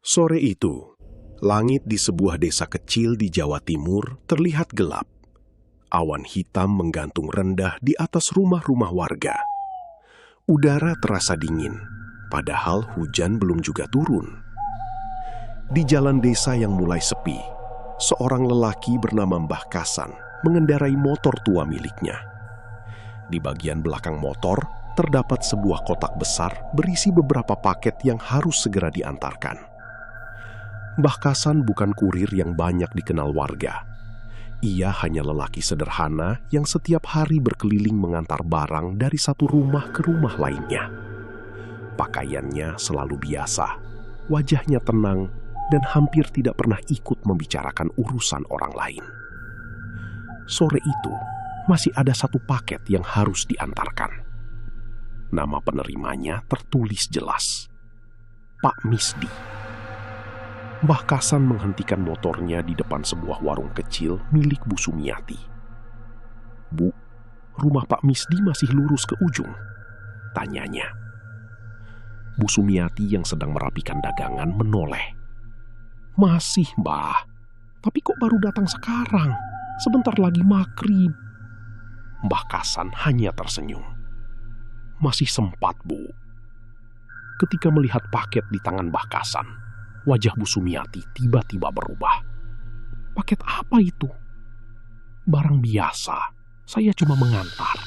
Sore itu, langit di sebuah desa kecil di Jawa Timur terlihat gelap. Awan hitam menggantung rendah di atas rumah-rumah warga. Udara terasa dingin, padahal hujan belum juga turun. Di jalan desa yang mulai sepi, seorang lelaki bernama Mbah Kasan mengendarai motor tua miliknya. Di bagian belakang motor, terdapat sebuah kotak besar berisi beberapa paket yang harus segera diantarkan. Mbah Kasan bukan kurir yang banyak dikenal warga. Ia hanya lelaki sederhana yang setiap hari berkeliling mengantar barang dari satu rumah ke rumah lainnya. Pakaiannya selalu biasa, wajahnya tenang, dan hampir tidak pernah ikut membicarakan urusan orang lain. Sore itu, masih ada satu paket yang harus diantarkan. Nama penerimanya tertulis jelas, Pak Misdi. Mbah Kasan menghentikan motornya di depan sebuah warung kecil milik Bu Sumiati. "Bu, rumah Pak Misdi masih lurus ke ujung?" tanyanya. Bu Sumiati yang sedang merapikan dagangan menoleh. "Masih, Mbah. Tapi kok baru datang sekarang? Sebentar lagi maghrib." Mbah Kasan hanya tersenyum. "Masih sempat, Bu." Ketika melihat paket di tangan Mbah Kasan, wajah Bu Sumiati tiba-tiba berubah. "Paket apa itu?" "Barang biasa. Saya cuma mengantar."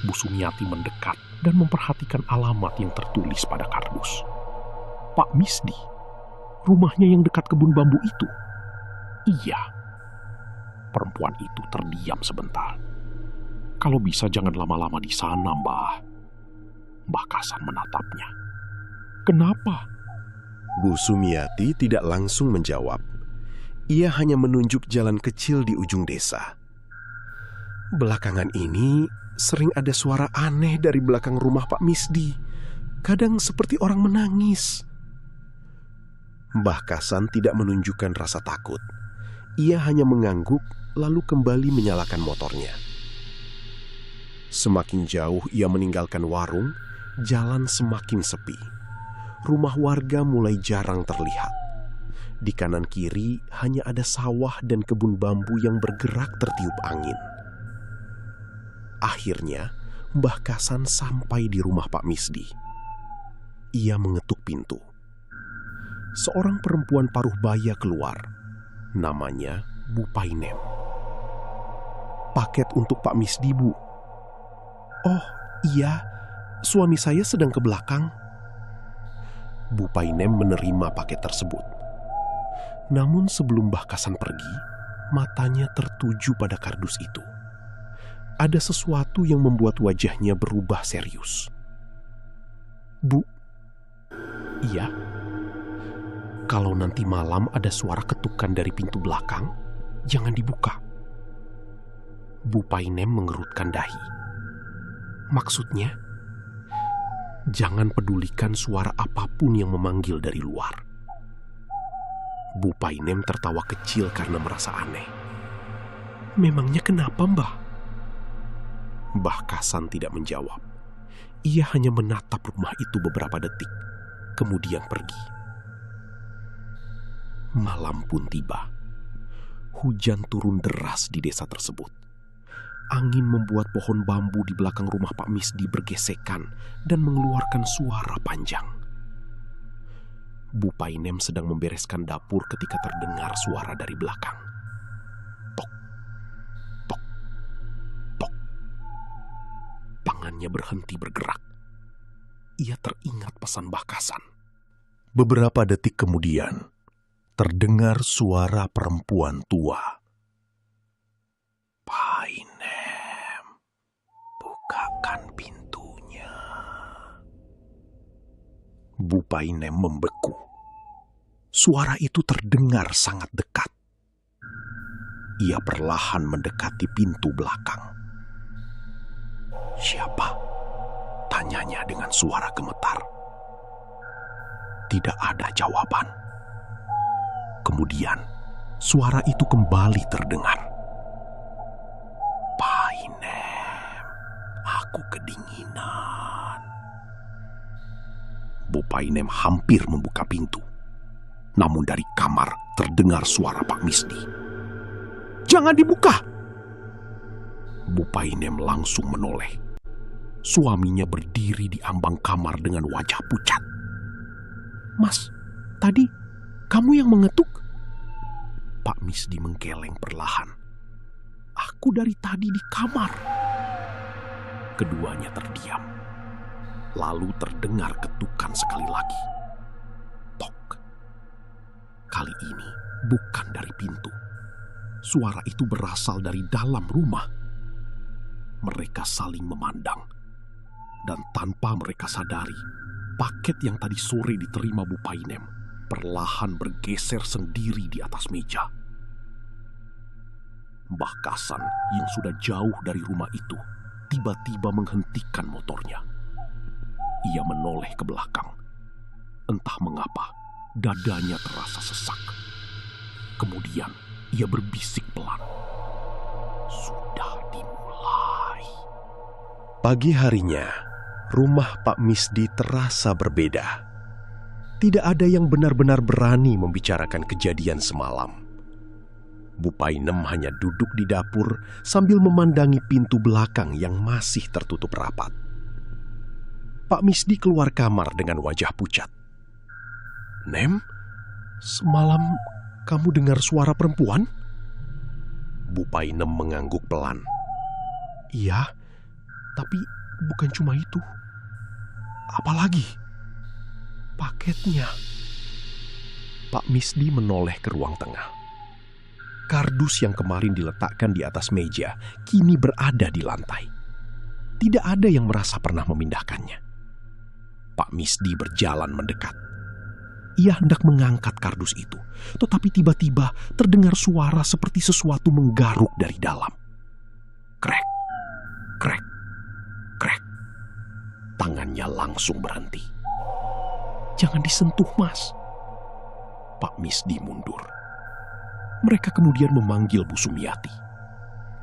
Bu Sumiati mendekat dan memperhatikan alamat yang tertulis pada kardus. "Pak Misdi? Rumahnya yang dekat kebun bambu itu?" "Iya." Perempuan itu terdiam sebentar. "Kalau bisa jangan lama-lama di sana, Mbah." Mbah Kasan menatapnya. "Kenapa?" Bu Sumiati tidak langsung menjawab. Ia hanya menunjuk jalan kecil di ujung desa. "Belakangan ini sering ada suara aneh dari belakang rumah Pak Misdi. Kadang seperti orang menangis." Mbah Kasan tidak menunjukkan rasa takut. Ia hanya mengangguk lalu kembali menyalakan motornya. Semakin jauh ia meninggalkan warung, jalan semakin sepi. Rumah warga mulai jarang terlihat. Di kanan kiri hanya ada sawah dan kebun bambu yang bergerak tertiup angin. Akhirnya, Mbah Kasan sampai di rumah Pak Misdi. Ia mengetuk pintu. Seorang perempuan paruh baya keluar. Namanya Bu Painem. "Paket untuk Pak Misdi, Bu." "Oh, iya. Suami saya sedang ke belakang." Bu Painem menerima paket tersebut. Namun sebelum Mbah Kasan pergi, matanya tertuju pada kardus itu. Ada sesuatu yang membuat wajahnya berubah serius. "Bu." "Iya." "Kalau nanti malam ada suara ketukan dari pintu belakang, jangan dibuka." Bu Painem mengerutkan dahi. "Maksudnya?" "Jangan pedulikan suara apapun yang memanggil dari luar." Bu Painem tertawa kecil karena merasa aneh. "Memangnya kenapa, Mbah?" Mbah Kasan tidak menjawab. Ia hanya menatap rumah itu beberapa detik, kemudian pergi. Malam pun tiba. Hujan turun deras di desa tersebut. Angin membuat pohon bambu di belakang rumah Pak Misdi bergesekan dan mengeluarkan suara panjang. Bu Painem sedang membereskan dapur ketika terdengar suara dari belakang. Tok, tok, tok. Tangannya berhenti bergerak. Ia teringat pesan Mbah Kasan. Beberapa detik kemudian, terdengar suara perempuan tua. "Painem, bukakan pintunya." Bu Painem membeku. Suara itu terdengar sangat dekat. Ia perlahan mendekati pintu belakang. "Siapa?" tanyanya dengan suara gemetar. Tidak ada jawaban. Kemudian, suara itu kembali terdengar. "Painem, aku kedinginan." Bu Painem hampir membuka pintu. Namun dari kamar terdengar suara Pak Misdi. "Jangan dibuka!" Bu Painem langsung menoleh. Suaminya berdiri di ambang kamar dengan wajah pucat. "Mas, tadi kamu yang mengetuk?" Pak Misdi menggeleng perlahan. "Aku dari tadi di kamar." Keduanya terdiam. Lalu terdengar ketukan sekali lagi. Tok. Kali ini bukan dari pintu. Suara itu berasal dari dalam rumah. Mereka saling memandang. Dan tanpa mereka sadari, paket yang tadi sore diterima Bu Painem perlahan bergeser sendiri di atas meja. Mbah Kasan yang sudah jauh dari rumah itu tiba-tiba menghentikan motornya. Ia menoleh ke belakang. Entah mengapa, dadanya terasa sesak. Kemudian ia berbisik pelan. Sudah dimulai. Pagi harinya, rumah Pak Misdi terasa berbeda. Tidak ada yang benar-benar berani membicarakan kejadian semalam. Bu Painem hanya duduk di dapur sambil memandangi pintu belakang yang masih tertutup rapat. Pak Misdi keluar kamar dengan wajah pucat. "Nem, semalam kamu dengar suara perempuan?" Bu Painem mengangguk pelan. "Iya, tapi bukan cuma itu. Apalagi? Paketnya." Pak Misdi menoleh ke ruang tengah. Kardus yang kemarin diletakkan di atas meja kini berada di lantai. Tidak ada yang merasa pernah memindahkannya. Pak Misdi berjalan mendekat. Ia hendak mengangkat kardus itu, tetapi tiba-tiba terdengar suara seperti sesuatu menggaruk dari dalam. Krek, krek, krek. Tangannya langsung berhenti. "Jangan disentuh, Mas." Pak Misdi mundur. Mereka kemudian memanggil Bu Sumiati.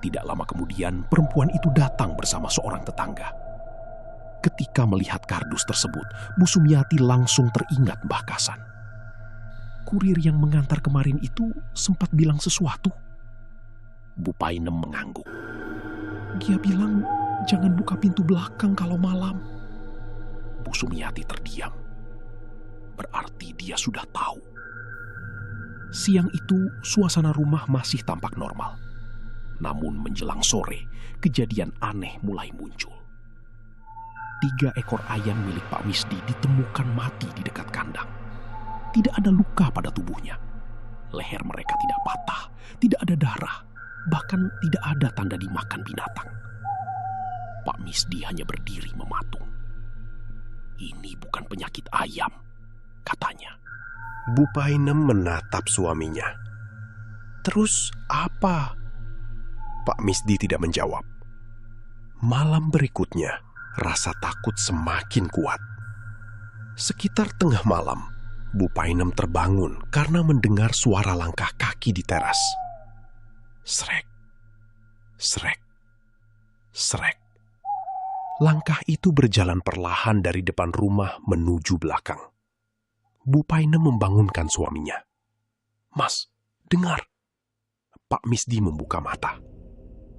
Tidak lama kemudian, perempuan itu datang bersama seorang tetangga. Ketika melihat kardus tersebut, Bu Sumiati langsung teringat Mbah Kasan. "Kurir yang mengantar kemarin itu sempat bilang sesuatu." Bu Painem mengangguk. "Dia bilang jangan buka pintu belakang kalau malam." Bu Sumiati terdiam. Berarti dia sudah tahu. Siang itu suasana rumah masih tampak normal. Namun menjelang sore, kejadian aneh mulai muncul. 3 ekor ayam milik Pak Misdi ditemukan mati di dekat kandang. Tidak ada luka pada tubuhnya. Leher mereka tidak patah, tidak ada darah, bahkan tidak ada tanda dimakan binatang. Pak Misdi hanya berdiri mematung. "Ini bukan penyakit ayam," katanya. Bu Painem menatap suaminya. "Terus apa?" Pak Misdi tidak menjawab. Malam berikutnya, rasa takut semakin kuat. Sekitar tengah malam, Bu Painem terbangun karena mendengar suara langkah kaki di teras. Srek, srek, srek. Langkah itu berjalan perlahan dari depan rumah menuju belakang. Bu Painem membangunkan suaminya. "Mas, dengar." Pak Misdi membuka mata.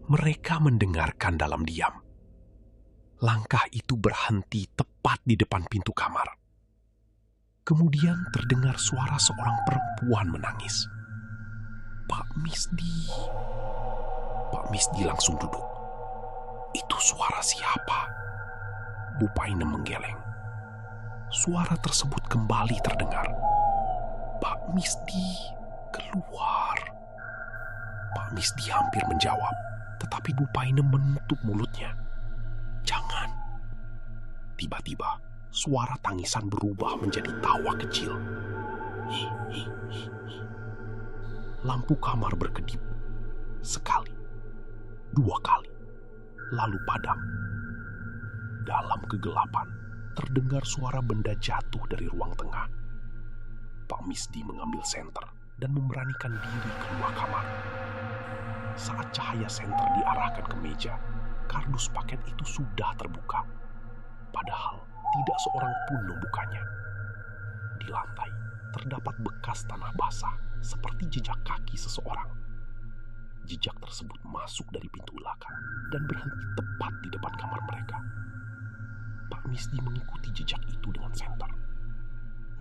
Mereka mendengarkan dalam diam. Langkah itu berhenti tepat di depan pintu kamar. Kemudian terdengar suara seorang perempuan menangis. "Pak Misdi." Pak Misdi langsung duduk. "Itu suara siapa?" Bu Painem menggeleng. Suara tersebut kembali terdengar. "Pak Misdi, keluar." Pak Misdi hampir menjawab, tetapi Bu Painem menutup mulutnya. "Jangan." Tiba-tiba, suara tangisan berubah menjadi tawa kecil. Hi, hi, hi, hi. Lampu kamar berkedip. Sekali, 2 kali, lalu padam. Dalam kegelapan, terdengar suara benda jatuh dari ruang tengah. Pak Misdi mengambil senter dan memberanikan diri keluar kamar. Saat cahaya senter diarahkan ke meja, kardus paket itu sudah terbuka. Padahal tidak seorang pun membukanya. Di lantai terdapat bekas tanah basah seperti jejak kaki seseorang. Jejak tersebut masuk dari pintu belakang dan berhenti tepat di depan kamar mereka. Pak Misdi mengikuti jejak itu dengan senter.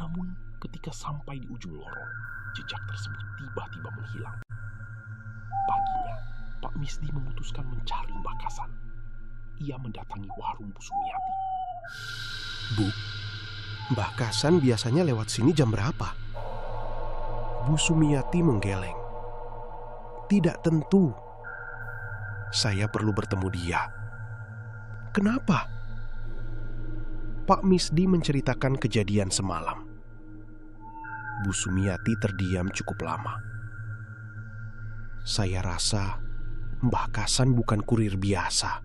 Namun ketika sampai di ujung lorong, jejak tersebut tiba-tiba menghilang. Paginya, Pak Misdi memutuskan mencari Mbah Kasan. Ia mendatangi warung Bu Sumiati. Bu, Mbah Kasan biasanya lewat sini jam berapa? Bu Sumiati menggeleng. Tidak tentu. Saya perlu bertemu dia. Kenapa? Pak Misdi menceritakan kejadian semalam. Bu Sumiati terdiam cukup lama. Saya rasa Mbah Kasan bukan kurir biasa.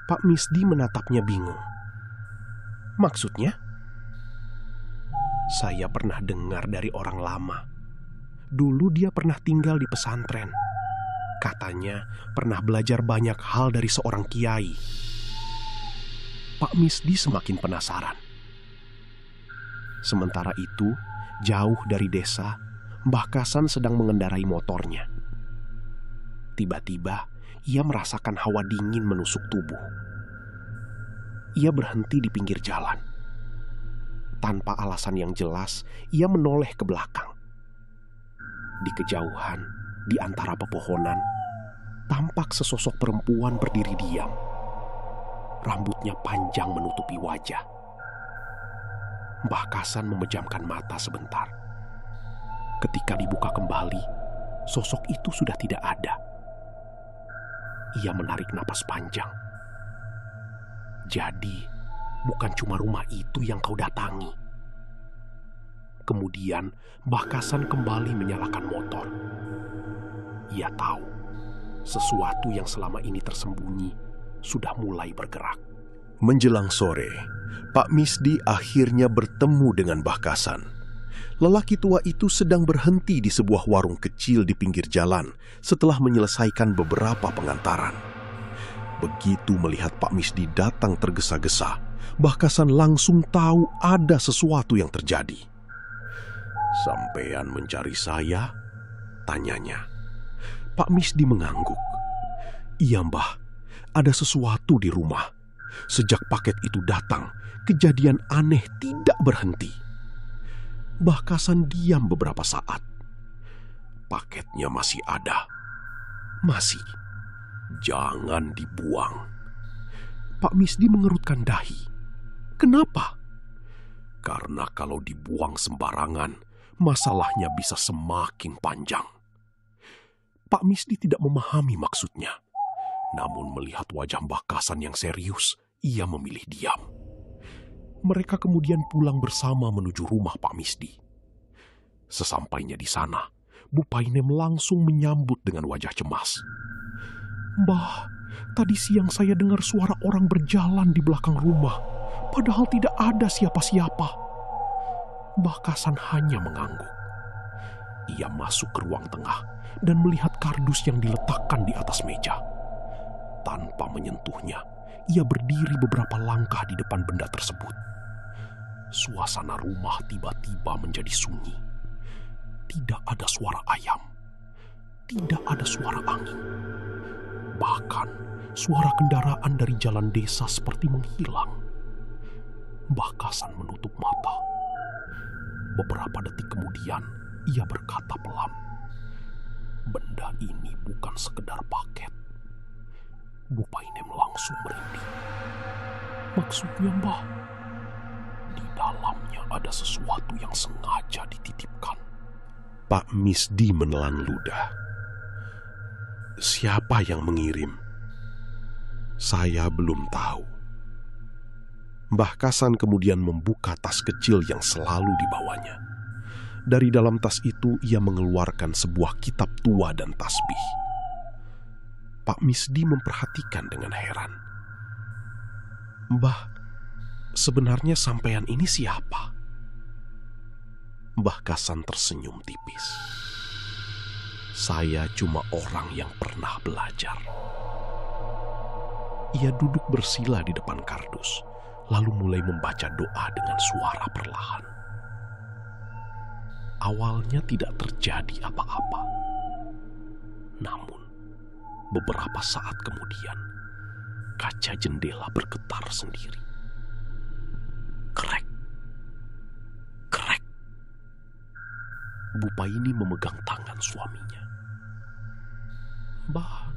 Pak Misdi menatapnya bingung. Maksudnya? Saya pernah dengar dari orang lama. Dulu dia pernah tinggal di pesantren. Katanya pernah belajar banyak hal dari seorang kiai. Pak Misdi semakin penasaran. Sementara itu, jauh dari desa, Mbah Kasan sedang mengendarai motornya. Tiba-tiba, ia merasakan hawa dingin menusuk tubuh. Ia berhenti di pinggir jalan. Tanpa alasan yang jelas, ia menoleh ke belakang. Di kejauhan, di antara pepohonan, tampak sesosok perempuan berdiri diam. Rambutnya panjang menutupi wajah. Mbah Kasan memejamkan mata sebentar. Ketika dibuka kembali, sosok itu sudah tidak ada. Ia menarik napas panjang. Jadi, bukan cuma rumah itu yang kau datangi. Kemudian, Mbah Kasan kembali menyalakan motor. Ia tahu, sesuatu yang selama ini tersembunyi sudah mulai bergerak. Menjelang sore, Pak Misdi akhirnya bertemu dengan Mbah Kasan. Lelaki tua itu sedang berhenti di sebuah warung kecil di pinggir jalan setelah menyelesaikan beberapa pengantaran. Begitu melihat Pak Misdi datang tergesa-gesa, Mbah Kasan langsung tahu ada sesuatu yang terjadi. "Sampean mencari saya?" tanyanya. Pak Misdi mengangguk. "Iya, Mbah. Ada sesuatu di rumah. Sejak paket itu datang, kejadian aneh tidak berhenti." Mbah Kasan diam beberapa saat. "Paketnya masih ada." "Masih." "Jangan dibuang." Pak Misdi mengerutkan dahi. "Kenapa?" "Karena kalau dibuang sembarangan, masalahnya bisa semakin panjang." Pak Misdi tidak memahami maksudnya. Namun melihat wajah Mbah Kasan yang serius, ia memilih diam. Mereka kemudian pulang bersama menuju rumah Pak Misdi. Sesampainya di sana, Bu Painem langsung menyambut dengan wajah cemas. "Mbah, tadi siang saya dengar suara orang berjalan di belakang rumah, padahal tidak ada siapa-siapa." Mbah Kasan hanya mengangguk. Ia masuk ke ruang tengah dan melihat kardus yang diletakkan di atas meja. Tanpa menyentuhnya, ia berdiri beberapa langkah di depan benda tersebut. Suasana rumah tiba-tiba menjadi sunyi. Tidak ada suara ayam. Tidak ada suara angin. Bahkan, suara kendaraan dari jalan desa seperti menghilang. Mbah Kasan menutup mata. Beberapa detik kemudian, ia berkata pelan, "Benda ini bukan sekedar paket." Bu Painem langsung merinding. "Maksudnya, Mbah?" "Di dalamnya ada sesuatu yang sengaja dititipkan." Pak Misdi menelan ludah. "Siapa yang mengirim?" "Saya belum tahu." Mbah Kasan kemudian membuka tas kecil yang selalu dibawanya. Dari dalam tas itu ia mengeluarkan sebuah kitab tua dan tasbih. Pak Misdi memperhatikan dengan heran. "Mbah, sebenarnya sampean ini siapa?" Mbah Kasan tersenyum tipis. "Saya cuma orang yang pernah belajar." Ia duduk bersila di depan kardus, lalu mulai membaca doa dengan suara perlahan. awalnya tidak terjadi apa-apa. Namun, beberapa saat kemudian, kaca jendela bergetar sendiri. Krek, krek. Bupaini memegang tangan suaminya. "Mbah,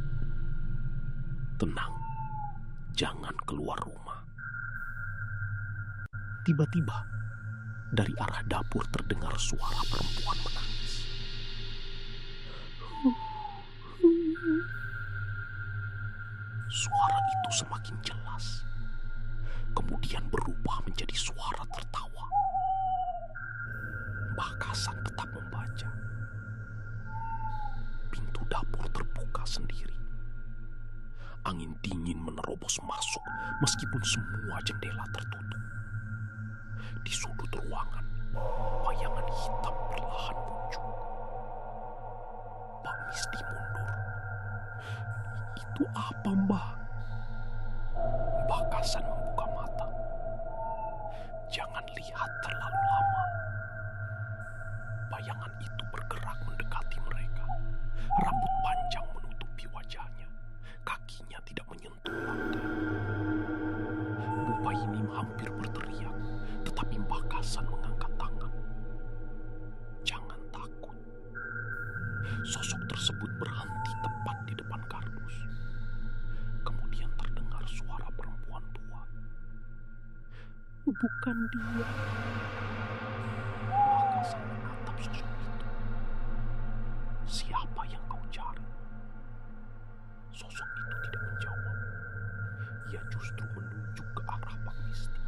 tenang, jangan keluar rumah." Tiba-tiba, dari arah dapur terdengar suara perempuan menangis. Suara itu semakin jelas, kemudian berubah menjadi suara tertawa. Mbah Kasan tetap membaca. Pintu dapur terbuka sendiri. Angin dingin menerobos masuk meskipun semua jendela tertutup. Di sudut ruangan, bayangan hitam perlahan muncul. Pak Misdi mundur. "Itu apa, Mbah?" Mbah Kasan membuka mata. "Jangan lihat terlalu lama." Bayangan itu bergerak mendekati mereka. Rambut panjang menutupi wajahnya. Kakinya tidak menyentuh lantai. Bupaini hampir berteriak, tetapi Mbah Kasan mengangkat tangan. "Jangan takut." Sosok tersebut berhenti tepat di depan kardus. Kemudian terdengar suara perempuan tua. "Bukan dia." Mbah Kasan menatap sosok itu. "Siapa yang kau cari?" Sosok itu tidak menjawab. Ia justru menunjuk ke arah Pak Misdi.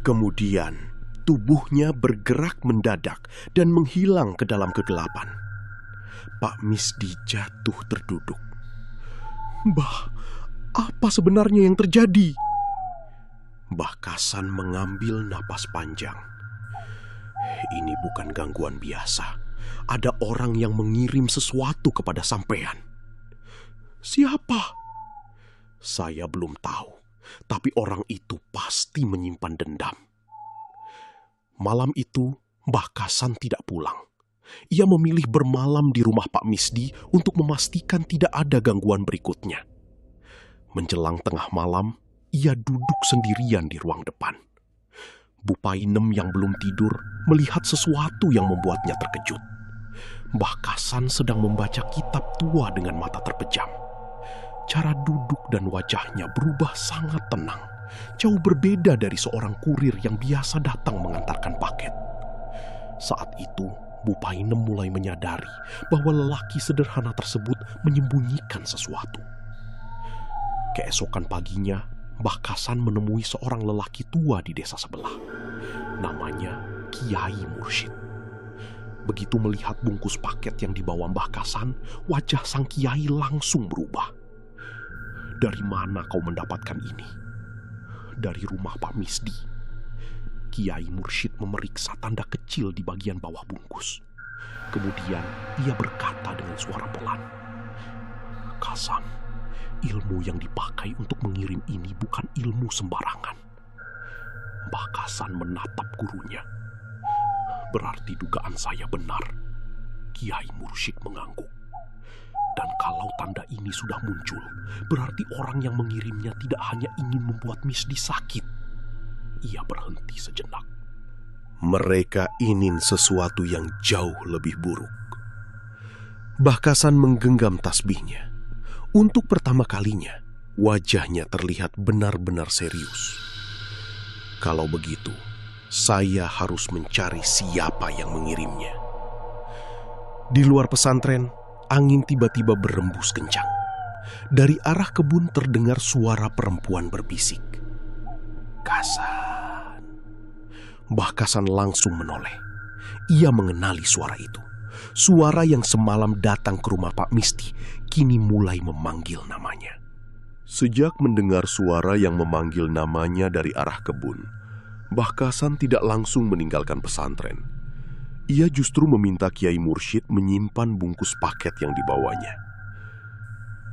Kemudian, tubuhnya bergerak mendadak dan menghilang ke dalam kegelapan. Pak Misdi jatuh terduduk. "Mbah, apa sebenarnya yang terjadi?" Mbah Kasan mengambil napas panjang. "Ini bukan gangguan biasa. Ada orang yang mengirim sesuatu kepada sampean." "Siapa?" "Saya belum tahu, tapi orang itu pasti menyimpan dendam." Malam itu, Mbah Kasan tidak pulang. Ia memilih bermalam di rumah Pak Misdi untuk memastikan tidak ada gangguan berikutnya. Menjelang tengah malam, ia duduk sendirian di ruang depan. Bupainem yang belum tidur melihat sesuatu yang membuatnya terkejut. Mbah Kasan sedang membaca kitab tua dengan mata terpejam. Cara duduk dan wajahnya berubah sangat tenang, jauh berbeda dari seorang kurir yang biasa datang mengantarkan paket. Saat itu, Bupainem mulai menyadari bahwa lelaki sederhana tersebut menyembunyikan sesuatu. Keesokan paginya, Mbah Kasan menemui seorang lelaki tua di desa sebelah. Namanya Kiai Mursyid. Begitu melihat bungkus paket yang dibawa Mbah Kasan, wajah sang kiai langsung berubah. "Dari mana kau mendapatkan ini?" "Dari rumah Pak Misdi." Kiai Mursyid memeriksa tanda kecil di bagian bawah bungkus. Kemudian ia berkata dengan suara pelan, "Kasan, ilmu yang dipakai untuk mengirim ini bukan ilmu sembarangan." Mbah Kasan menatap gurunya. "Berarti dugaan saya benar." Kiai Mursyid mengangguk. "Dan kalau tanda ini sudah muncul, berarti orang yang mengirimnya tidak hanya ingin membuat Misdi sakit." Ia berhenti sejenak. "Mereka ingin sesuatu yang jauh lebih buruk." Mbah Kasan menggenggam tasbihnya. Untuk pertama kalinya, wajahnya terlihat benar-benar serius. "Kalau begitu, saya harus mencari siapa yang mengirimnya." Di luar pesantren, angin tiba-tiba berembus kencang. Dari arah kebun terdengar suara perempuan berbisik, "Kasan." Mbah Kasan langsung menoleh. Ia mengenali suara itu. Suara yang semalam datang ke rumah Pak Misdi kini mulai memanggil namanya. Sejak mendengar suara yang memanggil namanya dari arah kebun, Mbah Kasan tidak langsung meninggalkan pesantren. Ia justru meminta Kiai Mursyid menyimpan bungkus paket yang dibawanya.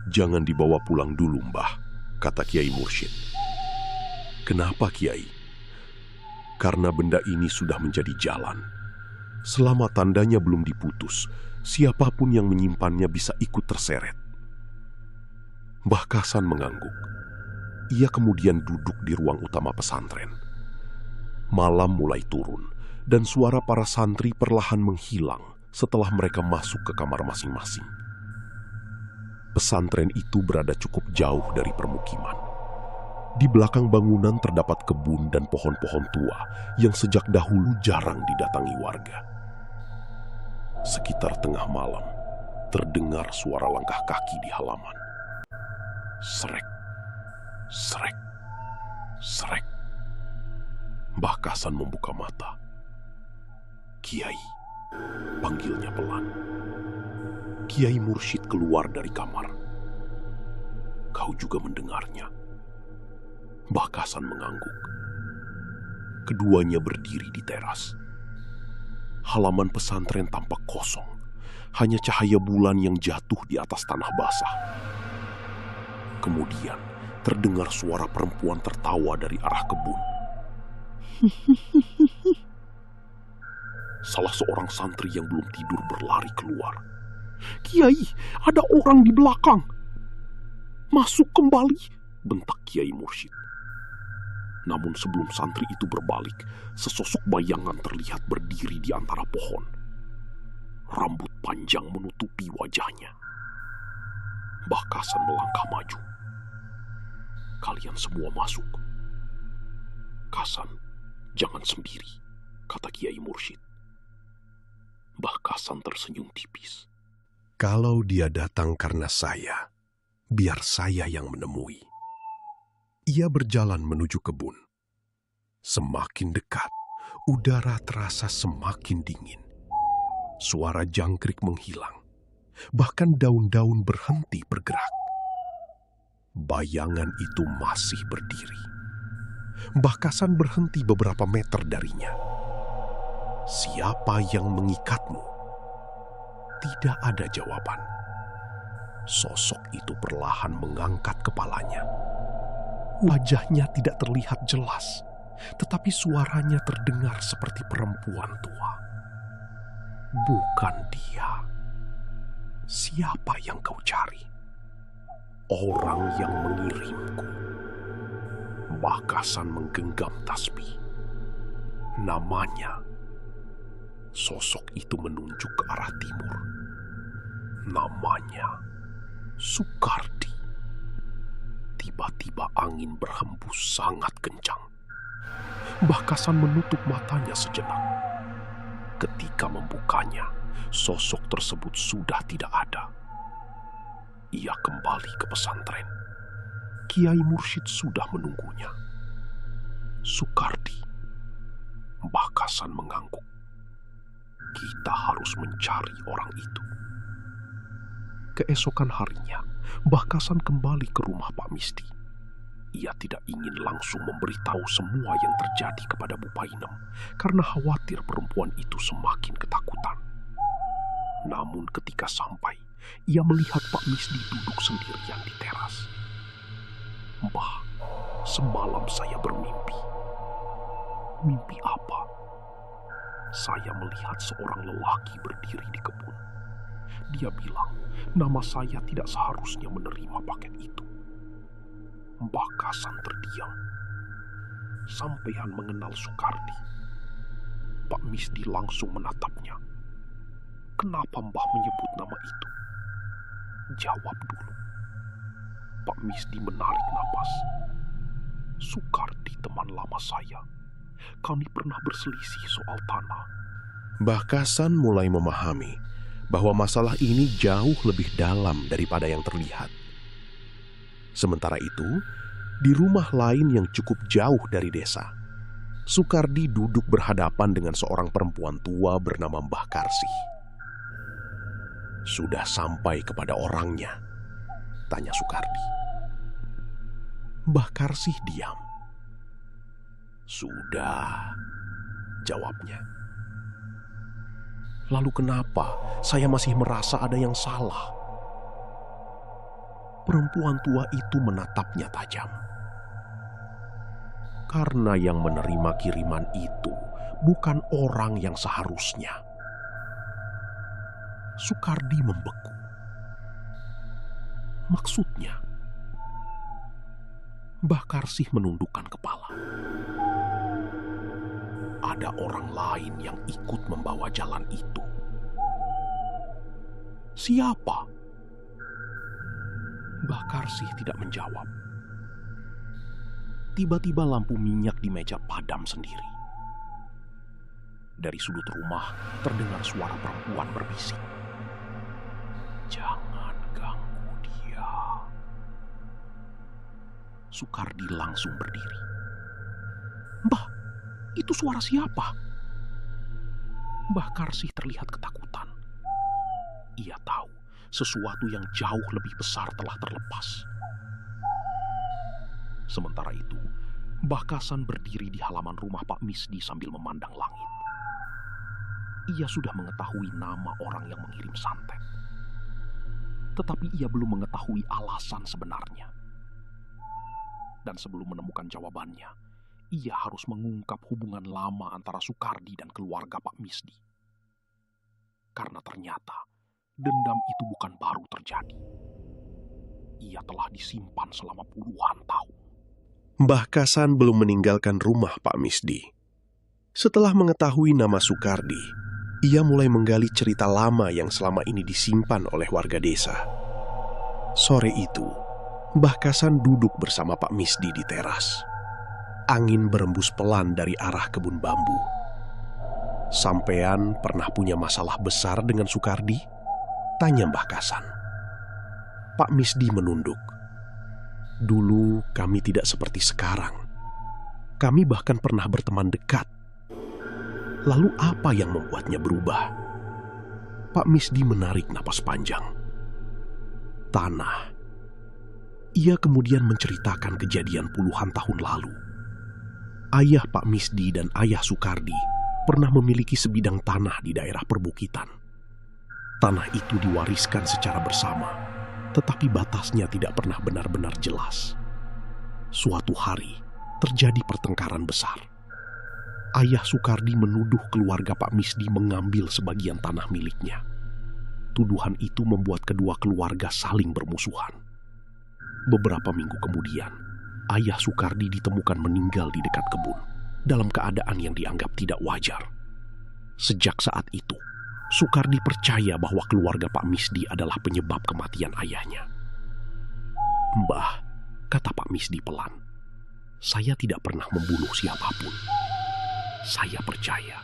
"Jangan dibawa pulang dulu, Mbah," kata Kiai Mursyid. "Kenapa, Kiai?" "Karena benda ini sudah menjadi jalan. Selama tandanya belum diputus, siapapun yang menyimpannya bisa ikut terseret. Mbah Kasan mengangguk. Ia kemudian duduk di ruang utama pesantren. Malam mulai turun, dan suara para santri perlahan menghilang setelah mereka masuk ke kamar masing-masing. Pesantren itu berada cukup jauh dari permukiman. Di belakang bangunan terdapat kebun dan pohon-pohon tua yang sejak dahulu jarang didatangi warga. Sekitar tengah malam, terdengar suara langkah kaki di halaman. Srek, srek, srek. Mbah Kasan membuka mata. "Kiai," panggilnya pelan. Kiai Mursyid keluar dari kamar. "Kau juga mendengarnya?" Mbah Kasan mengangguk. Keduanya berdiri di teras. Halaman pesantren tampak kosong. Hanya cahaya bulan yang jatuh di atas tanah basah. Kemudian terdengar suara perempuan tertawa dari arah kebun. Salah seorang santri yang belum tidur berlari keluar. "Kiai, ada orang di belakang." "Masuk kembali," bentak Kiai Mursyid. Namun sebelum santri itu berbalik, sesosok bayangan terlihat berdiri di antara pohon. Rambut panjang menutupi wajahnya. Mbah Kasan melangkah maju. "Kalian semua masuk." "Kasan, jangan sendiri," kata Kiai Mursyid. Mbah Kasan tersenyum tipis. "Kalau dia datang karena saya, biar saya yang menemui." Ia berjalan menuju kebun. Semakin dekat, udara terasa semakin dingin. Suara jangkrik menghilang. Bahkan daun-daun berhenti bergerak. Bayangan itu masih berdiri. Mbah Kasan berhenti beberapa meter darinya. "Siapa yang mengikatmu?" Tidak ada jawaban. Sosok itu perlahan mengangkat kepalanya. Wajahnya tidak terlihat jelas, tetapi suaranya terdengar seperti perempuan tua. "Bukan dia. Siapa yang kau cari?" "Orang yang mengirimku." Mbah Kasan menggenggam tasbih. "Namanya." Sosok itu menunjuk ke arah timur. "Namanya Sukardi." Tiba-tiba angin berhembus sangat kencang. Mbah Kasan menutup matanya sejenak. Ketika membukanya, sosok tersebut sudah tidak ada. Ia kembali ke pesantren. Kiai Mursyid sudah menunggunya. "Sukardi." Mbah Kasan mengangguk. "Kita harus mencari orang itu." Keesokan harinya, Mbah Kasan kembali ke rumah Pak Misdi. Ia tidak ingin langsung memberitahu semua yang terjadi kepada Bu Painem karena khawatir perempuan itu semakin ketakutan. Namun ketika sampai, ia melihat Pak Misdi duduk sendirian di teras. "Mbah, semalam saya bermimpi." "Mimpi apa?" "Saya melihat seorang lelaki berdiri di kebun. Dia bilang, nama saya tidak seharusnya menerima paket itu." Mbah Kasan terdiam. "Sampean mengenal Sukardi?" Pak Misdi langsung menatapnya. "Kenapa Mbah menyebut nama itu?" "Jawab dulu." Pak Misdi menarik napas. "Sukardi teman lama saya. Kami pernah berselisih soal tanah." Mbah Kasan mulai memahami bahwa masalah ini jauh lebih dalam daripada yang terlihat. Sementara itu, di rumah lain yang cukup jauh dari desa, Sukardi duduk berhadapan dengan seorang perempuan tua bernama Mbah Karsih. "Sudah sampai kepada orangnya?" tanya Sukardi. Mbah Karsih diam. "Sudah," jawabnya. "Lalu kenapa saya masih merasa ada yang salah?" Perempuan tua itu menatapnya tajam. "Karena yang menerima kiriman itu bukan orang yang seharusnya." Sukardi membeku. Maksudnya, Mbah Karsih menundukkan kepala. Ada orang lain yang ikut membawa jalan itu. Siapa? Mbah Karsih tidak menjawab. Tiba-tiba lampu minyak di meja padam sendiri. Dari sudut rumah terdengar suara perempuan berbisik. Jangan ganggu dia. Sukardi langsung berdiri. Mbah, itu suara siapa? Mbah Karsih terlihat ketakutan. Ia tahu sesuatu yang jauh lebih besar telah terlepas. Sementara itu, Mbah Kasan berdiri di halaman rumah Pak Misdi sambil memandang langit. Ia sudah mengetahui nama orang yang mengirim santet. Tetapi ia belum mengetahui alasan sebenarnya. Dan sebelum menemukan jawabannya, ia harus mengungkap hubungan lama antara Sukardi dan keluarga Pak Misdi. Karena ternyata dendam itu bukan baru terjadi. Ia telah disimpan selama puluhan tahun. Mbah Kasan belum meninggalkan rumah Pak Misdi. Setelah mengetahui nama Sukardi, ia mulai menggali cerita lama yang selama ini disimpan oleh warga desa. Sore itu, Mbah Kasan duduk bersama Pak Misdi di teras. Angin berembus pelan dari arah kebun bambu. Sampean pernah punya masalah besar dengan Sukardi? Tanya Mbah Kasan. Pak Misdi menunduk. Dulu kami tidak seperti sekarang. Kami bahkan pernah berteman dekat. Lalu apa yang membuatnya berubah? Pak Misdi menarik napas panjang. Tanah. Ia kemudian menceritakan kejadian puluhan tahun lalu. Ayah Pak Misdi dan ayah Sukardi pernah memiliki sebidang tanah di daerah perbukitan. Tanah itu diwariskan secara bersama, tetapi batasnya tidak pernah benar-benar jelas. Suatu hari, terjadi pertengkaran besar. Ayah Sukardi menuduh keluarga Pak Misdi mengambil sebagian tanah miliknya. Tuduhan itu membuat kedua keluarga saling bermusuhan. Beberapa minggu kemudian, ayah Sukardi ditemukan meninggal di dekat kebun, dalam keadaan yang dianggap tidak wajar. Sejak saat itu, Sukardi percaya bahwa keluarga Pak Misdi adalah penyebab kematian ayahnya. Mbah, kata Pak Misdi pelan, saya tidak pernah membunuh siapapun. Saya percaya.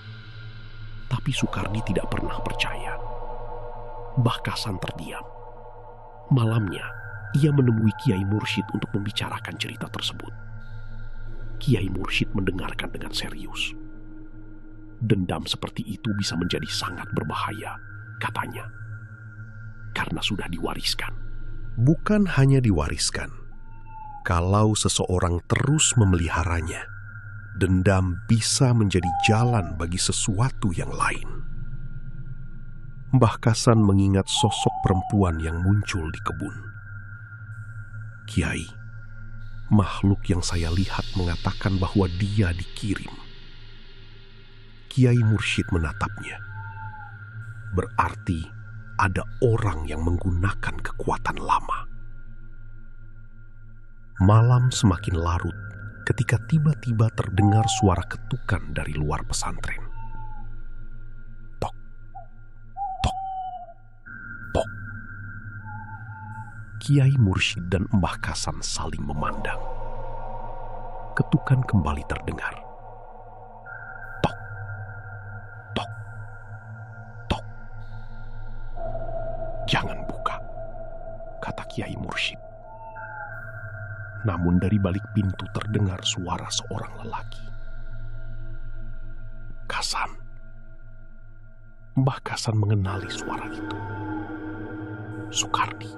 Tapi Sukardi tidak pernah percaya. Mbah Kasan terdiam. Malamnya, ia menemui Kiai Mursyid untuk membicarakan cerita tersebut. Kiai Mursyid mendengarkan dengan serius. Dendam seperti itu bisa menjadi sangat berbahaya, katanya. Karena sudah diwariskan. Bukan hanya diwariskan. Kalau seseorang terus memeliharanya, dendam bisa menjadi jalan bagi sesuatu yang lain. Mbah Kasan mengingat sosok perempuan yang muncul di kebun. Kiai, makhluk yang saya lihat mengatakan bahwa dia dikirim. Kiai Mursyid menatapnya. Berarti ada orang yang menggunakan kekuatan lama. Malam semakin larut ketika tiba-tiba terdengar suara ketukan dari luar pesantren. Tok, tok, tok. Kiai Mursyid dan Mbah Kasan saling memandang. Ketukan kembali terdengar. Tok, tok, tok. Jangan buka, kata Kiai Mursyid. Namun dari balik pintu terdengar suara seorang lelaki. Kasan. Mbah Kasan mengenali suara itu. Sukardi.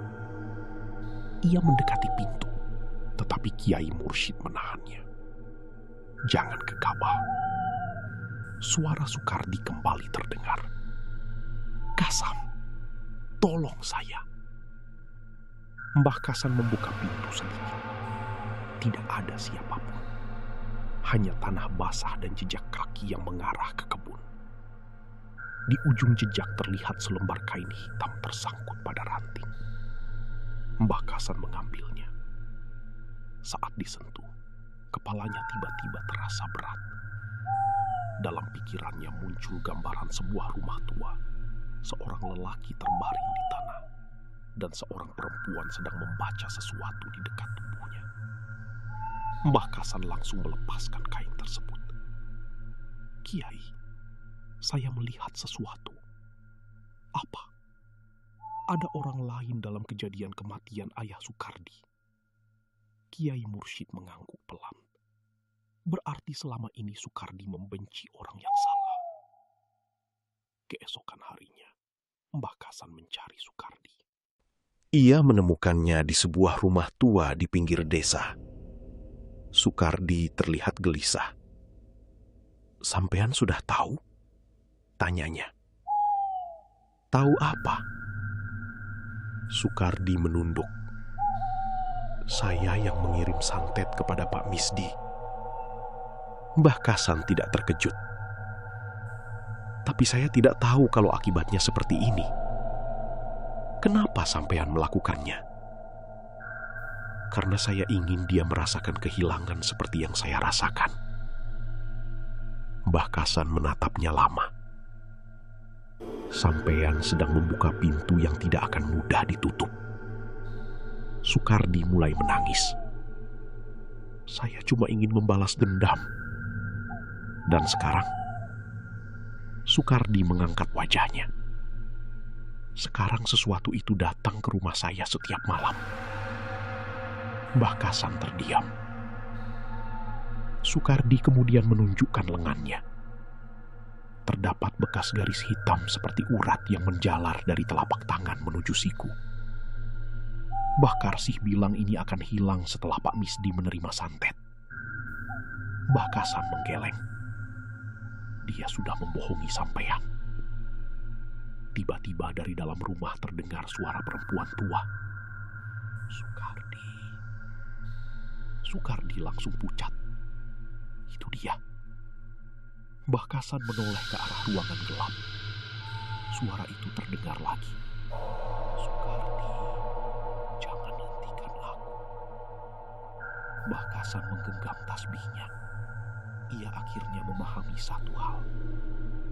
Ia mendekati pintu, tetapi Kiai Mursyid menahannya. Jangan gegabah. Suara Sukardi kembali terdengar. Kasan, tolong saya. Mbah Kasan membuka pintu sedikit. Tidak ada siapapun. Hanya tanah basah dan jejak kaki yang mengarah ke kebun. Di ujung jejak terlihat selembar kain hitam tersangkut pada ranting. Mbah Kasan mengambilnya. Saat disentuh, kepalanya tiba-tiba terasa berat. Dalam pikirannya muncul gambaran sebuah rumah tua, seorang lelaki terbaring di tanah, dan seorang perempuan sedang membaca sesuatu di dekat tubuhnya. Mbah Kasan langsung melepaskan kain tersebut. "Kiai, saya melihat sesuatu." "Apa?" "Ada orang lain dalam kejadian kematian Ayah Sukardi." Kiai Mursyid mengangguk pelan. Berarti selama ini Sukardi membenci orang yang salah. Keesokan harinya, Mbah Kasan mencari Sukardi. Ia menemukannya di sebuah rumah tua di pinggir desa. Sukardi terlihat gelisah. "Sampean sudah tahu?" tanyanya. "Tahu apa?" Sukardi menunduk. "Saya yang mengirim santet kepada Pak Misdi." Mbah Kasan tidak terkejut. "Tapi saya tidak tahu kalau akibatnya seperti ini. Kenapa sampean melakukannya?" "Karena saya ingin dia merasakan kehilangan seperti yang saya rasakan." Mbah Kasan menatapnya lama. "Sampean sedang membuka pintu yang tidak akan mudah ditutup." Sukardi mulai menangis. "Saya cuma ingin membalas dendam." Dan sekarang, Sukardi mengangkat wajahnya. "Sekarang sesuatu itu datang ke rumah saya setiap malam." Mbah Kasan terdiam. Sukardi kemudian menunjukkan lengannya. Terdapat bekas garis hitam seperti urat yang menjalar dari telapak tangan menuju siku. Mbah Karsih bilang ini akan hilang setelah Pak Misdi menerima santet. Mbah Kasan menggeleng. Dia sudah membohongi sampean. Tiba-tiba dari dalam rumah terdengar suara perempuan tua. "Sukardi." Sukardi langsung pucat. Itu dia. Mbah Kasan menoleh ke arah ruangan gelap. Suara itu terdengar lagi. "Sukardi, jangan hentikan aku." Mbah Kasan menggenggam tasbihnya. Ia akhirnya memahami satu hal.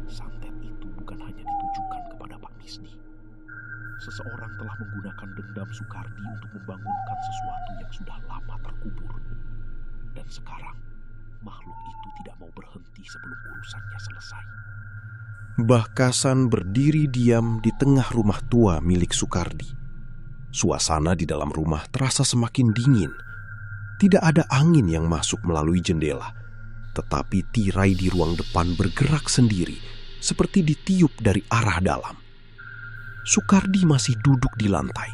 Santet itu bukan hanya ditujukan kepada Pak Misdi. Seseorang telah menggunakan dendam Sukardi untuk membangunkan sesuatu yang sudah lama terkubur. Dan sekarang, makhluk itu tidak mau berhenti sebelum urusannya selesai. Mbah Kasan berdiri diam di tengah rumah tua milik Sukardi. Suasana di dalam rumah terasa semakin dingin. Tidak ada angin yang masuk melalui jendela, tetapi tirai di ruang depan bergerak sendiri, seperti ditiup dari arah dalam. Sukardi masih duduk di lantai.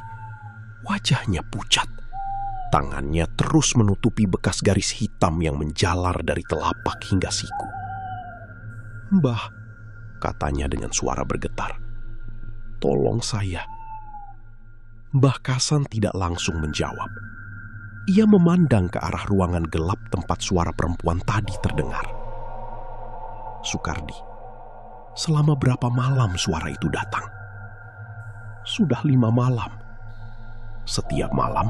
Wajahnya pucat. Tangannya terus menutupi bekas garis hitam yang menjalar dari telapak hingga siku. "Mbah," katanya dengan suara bergetar, "tolong saya." Mbah Kasan tidak langsung menjawab. Ia memandang ke arah ruangan gelap tempat suara perempuan tadi terdengar. "Sukardi, selama berapa malam suara itu datang?" "Sudah 5 malam." "Setiap malam?"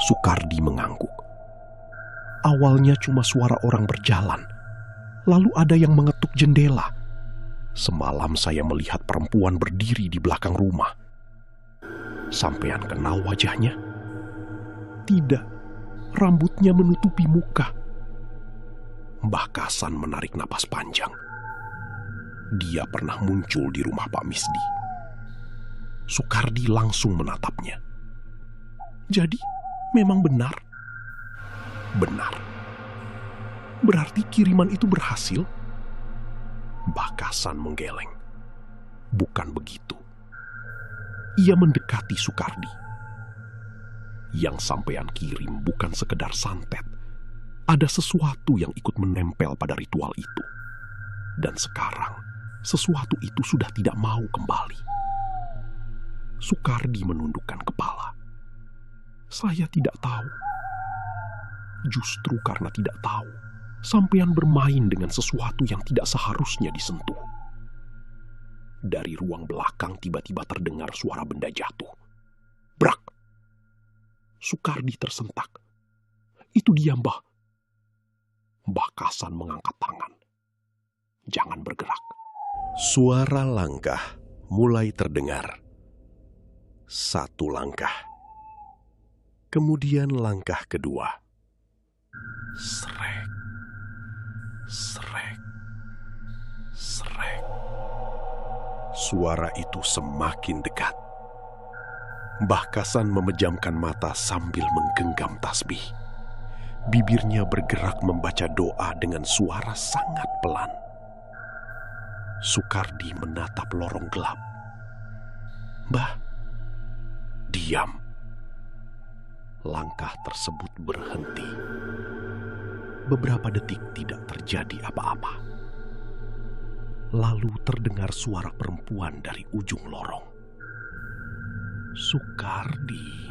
Sukardi mengangguk. "Awalnya cuma suara orang berjalan, lalu ada yang mengetuk jendela. Semalam saya melihat perempuan berdiri di belakang rumah." "Sampean kenal wajahnya?" "Tidak, rambutnya menutupi muka." Mbah Kasan menarik napas panjang. Dia pernah muncul di rumah Pak Misdi. Sukardi langsung menatapnya. "Jadi, memang benar?" "Benar." "Berarti kiriman itu berhasil?" Mbah Kasan menggeleng. "Bukan begitu." Ia mendekati Sukardi. "Yang sampean kirim bukan sekedar santet. Ada sesuatu yang ikut menempel pada ritual itu. Dan sekarang, sesuatu itu sudah tidak mau kembali." Sukardi menundukkan kepala. "Saya tidak tahu." "Justru karena tidak tahu, sampean bermain dengan sesuatu yang tidak seharusnya disentuh." Dari ruang belakang tiba-tiba terdengar suara benda jatuh. Brak! Sukardi tersentak. Itu dia, Mbah. Mbah Kasan mengangkat tangan. Jangan bergerak. Suara langkah mulai terdengar. 1 langkah. Kemudian langkah kedua. Srek. Srek. Srek. Suara itu semakin dekat. Mbah Kasan memejamkan mata sambil menggenggam tasbih. Bibirnya bergerak membaca doa dengan suara sangat pelan. Sukardi menatap lorong gelap. "Mbah." Diam. Langkah tersebut berhenti. Beberapa detik tidak terjadi apa-apa. Lalu terdengar suara perempuan dari ujung lorong. "Sukardi."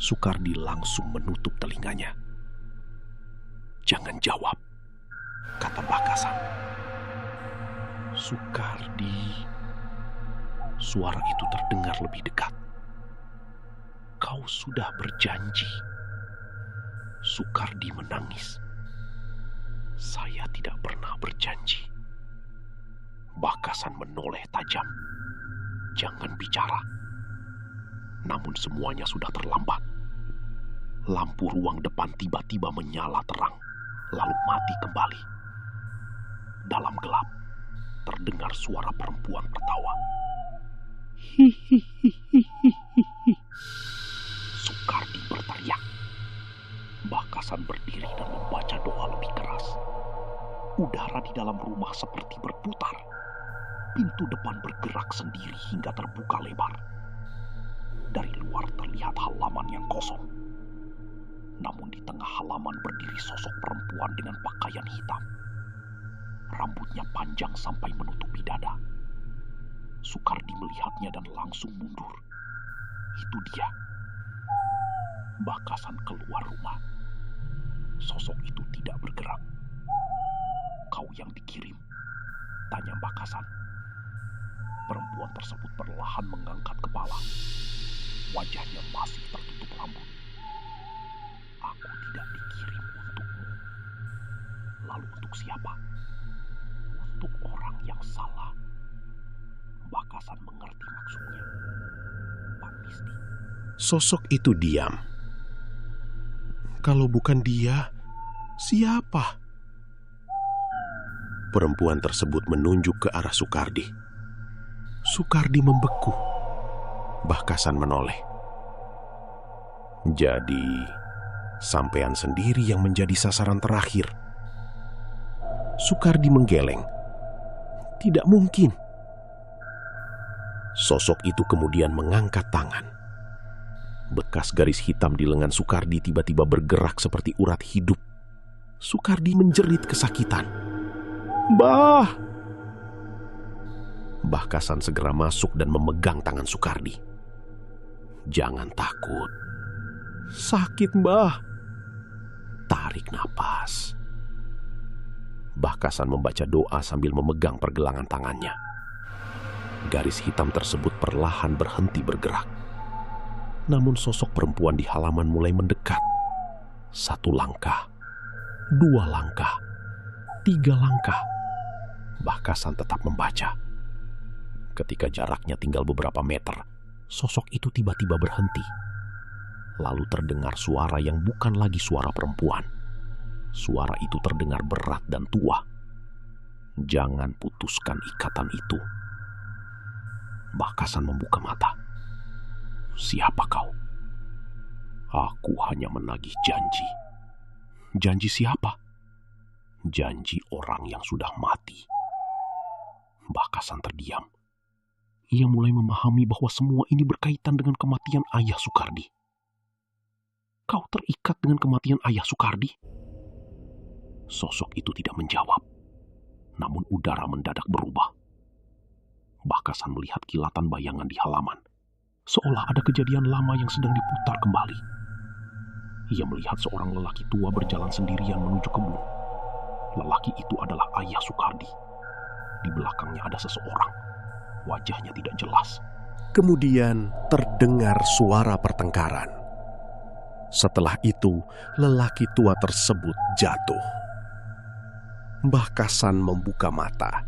Sukardi langsung menutup telinganya. "Jangan jawab," kata Mbah Kasan. "Sukardi." Suara itu terdengar lebih dekat. "Kau sudah berjanji." Sukardi menangis. "Saya tidak pernah berjanji." Mbah Kasan menoleh tajam. "Jangan bicara." Namun semuanya sudah terlambat. Lampu ruang depan tiba-tiba menyala terang, lalu mati kembali. Dalam gelap, terdengar suara perempuan tertawa. "Hihihihihihi." Sukardi berteriak. Mbah Kasan berdiri dan membaca doa lebih keras. Udara di dalam rumah seperti berputar. Pintu depan bergerak sendiri hingga terbuka lebar. Dari luar terlihat halaman yang kosong. Namun di tengah halaman berdiri sosok perempuan dengan pakaian hitam. Rambutnya panjang sampai menutupi dada. Sukardi melihatnya dan langsung mundur. Itu dia. Mbah Kasan keluar rumah. Sosok itu tidak bergerak. "Kau yang dikirim?" tanya Mbah Kasan. Perempuan tersebut perlahan mengangkat kepala. Wajahnya masih tertutup rambut. "Aku tidak dikirim untukmu." "Lalu untuk siapa?" "Untuk orang yang salah." Mbah Kasan mengerti maksudnya. Pak Misdi. Sosok itu diam. Kalau bukan dia, siapa? Perempuan tersebut menunjuk ke arah Sukardi. Sukardi membeku. Mbah Kasan menoleh. "Jadi, sampean sendiri yang menjadi sasaran terakhir?" Sukardi menggeleng. "Tidak mungkin." Sosok itu kemudian mengangkat tangan. Bekas garis hitam di lengan Sukardi tiba-tiba bergerak seperti urat hidup. Sukardi menjerit kesakitan. "Mbah!" Mbah Kasan segera masuk dan memegang tangan Sukardi. "Jangan takut." "Sakit, Mbah." "Tarik napas." Mbah Kasan membaca doa sambil memegang pergelangan tangannya. Garis hitam tersebut perlahan berhenti bergerak. Namun sosok perempuan di halaman mulai mendekat. 1 langkah, 2 langkah, 3 langkah. Mbah Kasan tetap membaca. Ketika jaraknya tinggal beberapa meter, sosok itu tiba-tiba berhenti. Lalu terdengar suara yang bukan lagi suara perempuan. Suara itu terdengar berat dan tua. "Jangan putuskan ikatan itu." Mbah Kasan membuka mata. "Siapa kau?" "Aku hanya menagih janji." "Janji siapa?" "Janji orang yang sudah mati." Mbah Kasan terdiam. Ia mulai memahami bahwa semua ini berkaitan dengan kematian ayah Sukardi. "Kau terikat dengan kematian ayah Sukardi?" Sosok itu tidak menjawab. Namun udara mendadak berubah. Mbah Kasan melihat kilatan bayangan di halaman. Seolah ada kejadian lama yang sedang diputar kembali. Ia melihat seorang lelaki tua berjalan sendirian menuju kebun. Lelaki itu adalah ayah Sukardi. Di belakangnya ada seseorang. Wajahnya tidak jelas. Kemudian terdengar suara pertengkaran. Setelah itu, lelaki tua tersebut jatuh. Mbah Kasan membuka mata.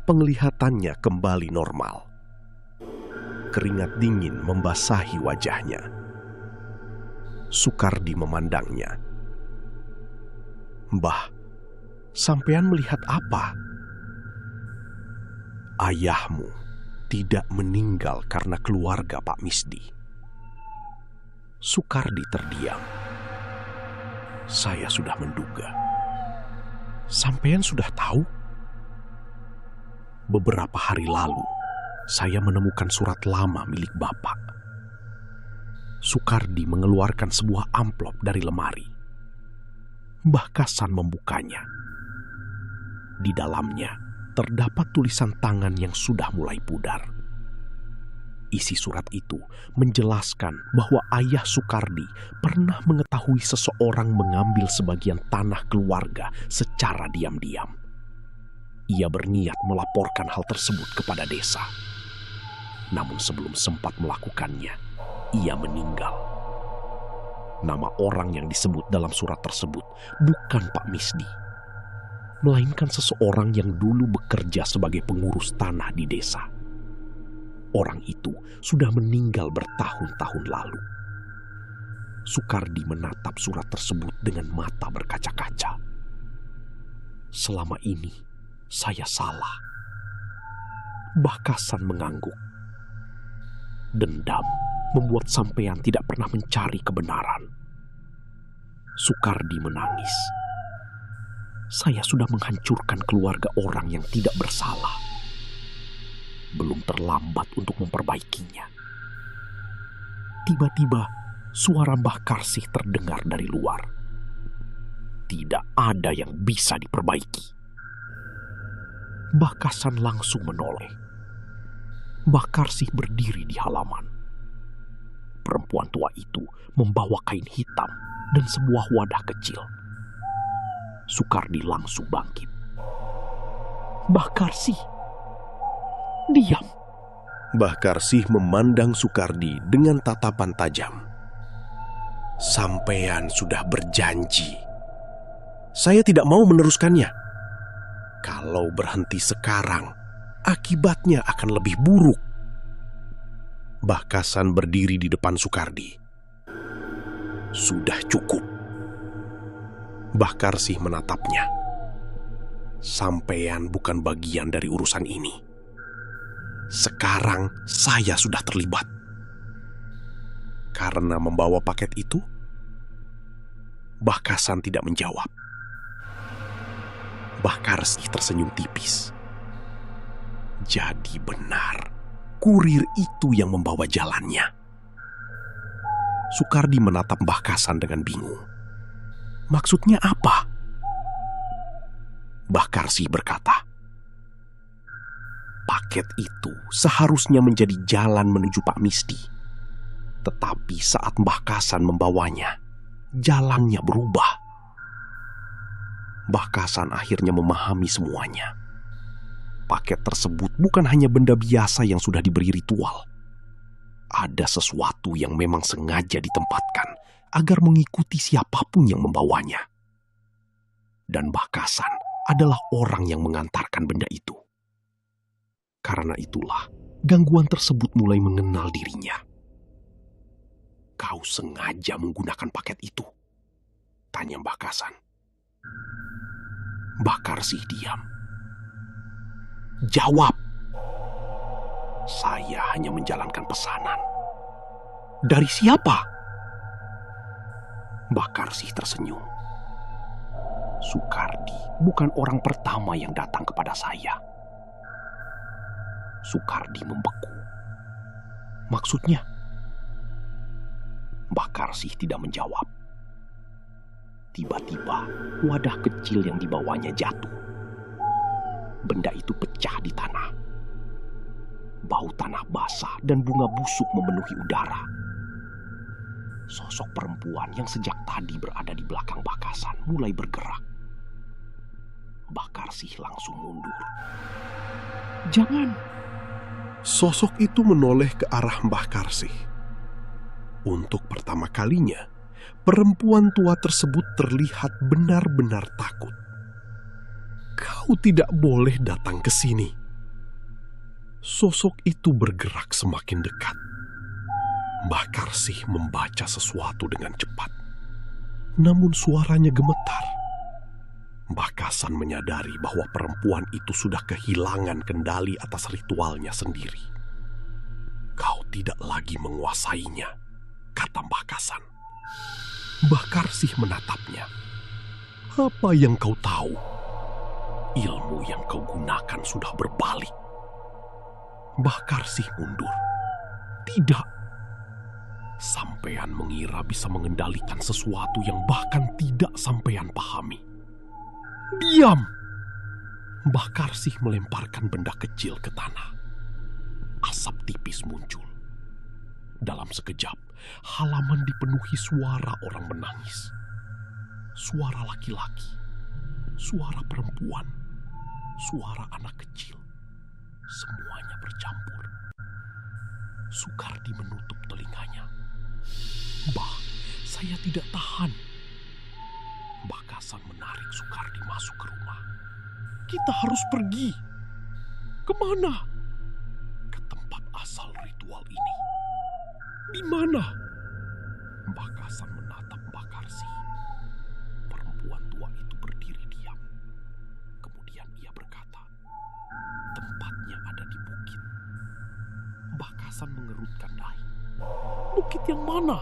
Penglihatannya kembali normal. Keringat dingin membasahi wajahnya. Sukardi memandangnya. "Mbah, sampean melihat apa?" "Ayahmu tidak meninggal karena keluarga Pak Misdi." Sukardi terdiam. "Saya sudah menduga." "Sampean sudah tahu?" "Beberapa hari lalu, saya menemukan surat lama milik Bapak." Sukardi mengeluarkan sebuah amplop dari lemari. Mbah Kasan membukanya. Di dalamnya terdapat tulisan tangan yang sudah mulai pudar. Isi surat itu menjelaskan bahwa ayah Sukardi pernah mengetahui seseorang mengambil sebagian tanah keluarga secara diam-diam. Ia berniat melaporkan hal tersebut kepada desa. Namun sebelum sempat melakukannya, ia meninggal. Nama orang yang disebut dalam surat tersebut bukan Pak Misdi, melainkan seseorang yang dulu bekerja sebagai pengurus tanah di desa. Orang itu sudah meninggal bertahun-tahun lalu. Sukardi menatap surat tersebut dengan mata berkaca-kaca. "Selama ini saya salah." Mbah Kasan mengangguk. "Dendam membuat sampean tidak pernah mencari kebenaran." Sukardi menangis. "Saya sudah menghancurkan keluarga orang yang tidak bersalah. Belum terlambat untuk memperbaikinya." Tiba-tiba suara Mbah Karsih terdengar dari luar. "Tidak ada yang bisa diperbaiki." Mbah Kasan langsung menoleh. Mbah Karsih berdiri di halaman. Perempuan tua itu membawa kain hitam dan sebuah wadah kecil. Sukardi langsung bangkit. "Mbah Karsih, diam!" Mbah Karsih memandang Sukardi dengan tatapan tajam. "Sampean sudah berjanji. Saya tidak mau meneruskannya. Kalau berhenti sekarang, akibatnya akan lebih buruk." Mbah Kasan berdiri di depan Sukardi. "Sudah cukup." Mbah Karsih menatapnya. "Sampean bukan bagian dari urusan ini. Sekarang saya sudah terlibat." "Karena membawa paket itu?" Mbah Kasan tidak menjawab. Mbah Karsih tersenyum tipis. "Jadi benar, kurir itu yang membawa jalannya." Sukardi menatap Mbah Kasan dengan bingung. "Maksudnya apa?" Mbah Karsih berkata, "Paket itu seharusnya menjadi jalan menuju Pak Misdi. Tetapi saat Mbah Kasan membawanya, jalannya berubah." Mbah Kasan akhirnya memahami semuanya. Paket tersebut bukan hanya benda biasa yang sudah diberi ritual. Ada sesuatu yang memang sengaja ditempatkan agar mengikuti siapapun yang membawanya. Dan Mbah Kasan adalah orang yang mengantarkan benda itu. Karena itulah gangguan tersebut mulai mengenal dirinya. "Kau sengaja menggunakan paket itu?" tanya Mbah Kasan. Mbah Karsih diam. "Jawab!" "Saya hanya menjalankan pesanan." "Dari siapa?" Mbah Karsih tersenyum. "Sukardi bukan orang pertama yang datang kepada saya." Sukardi membeku. "Maksudnya?" Mbah Karsih tidak menjawab. Tiba-tiba wadah kecil yang dibawanya jatuh. Benda itu pecah di tanah. Bau tanah basah dan bunga busuk memenuhi udara. Sosok perempuan yang sejak tadi berada di belakang Mbah Kasan mulai bergerak. Mbah Karsih langsung mundur. "Jangan!" Sosok itu menoleh ke arah Mbah Karsih. Untuk pertama kalinya, perempuan tua tersebut terlihat benar-benar takut. "Kau tidak boleh datang ke sini." Sosok itu bergerak semakin dekat. Mbah Karsih membaca sesuatu dengan cepat. Namun suaranya gemetar. Mbah Kasan menyadari bahwa perempuan itu sudah kehilangan kendali atas ritualnya sendiri. "Kau tidak lagi menguasainya," kata Mbah Kasan. Mbah Karsih menatapnya. "Apa yang kau tahu? Ilmu yang kau gunakan sudah berbalik." Mbah Karsih mundur. "Tidak. Sampean mengira bisa mengendalikan sesuatu yang bahkan tidak sampean pahami." "Diam!" Mbah Karsih melemparkan benda kecil ke tanah. Asap tipis muncul. Dalam sekejap, halaman dipenuhi suara orang menangis. Suara laki-laki, suara perempuan, suara anak kecil. Semuanya bercampur. Sukardi menutup telinganya. "Mbah, saya tidak tahan." Mbah Kasan menarik Sukardi masuk ke rumah. "Kita harus pergi." "Kemana?" "Ke tempat asal ritual ini." "Di mana?" Mbah Kasan menatap Mbah Karsih. Perempuan tua itu berdiri diam. Kemudian ia berkata, "Tempatnya ada di bukit." Mbah Kasan mengerutkan dahi. "Bukit yang mana?"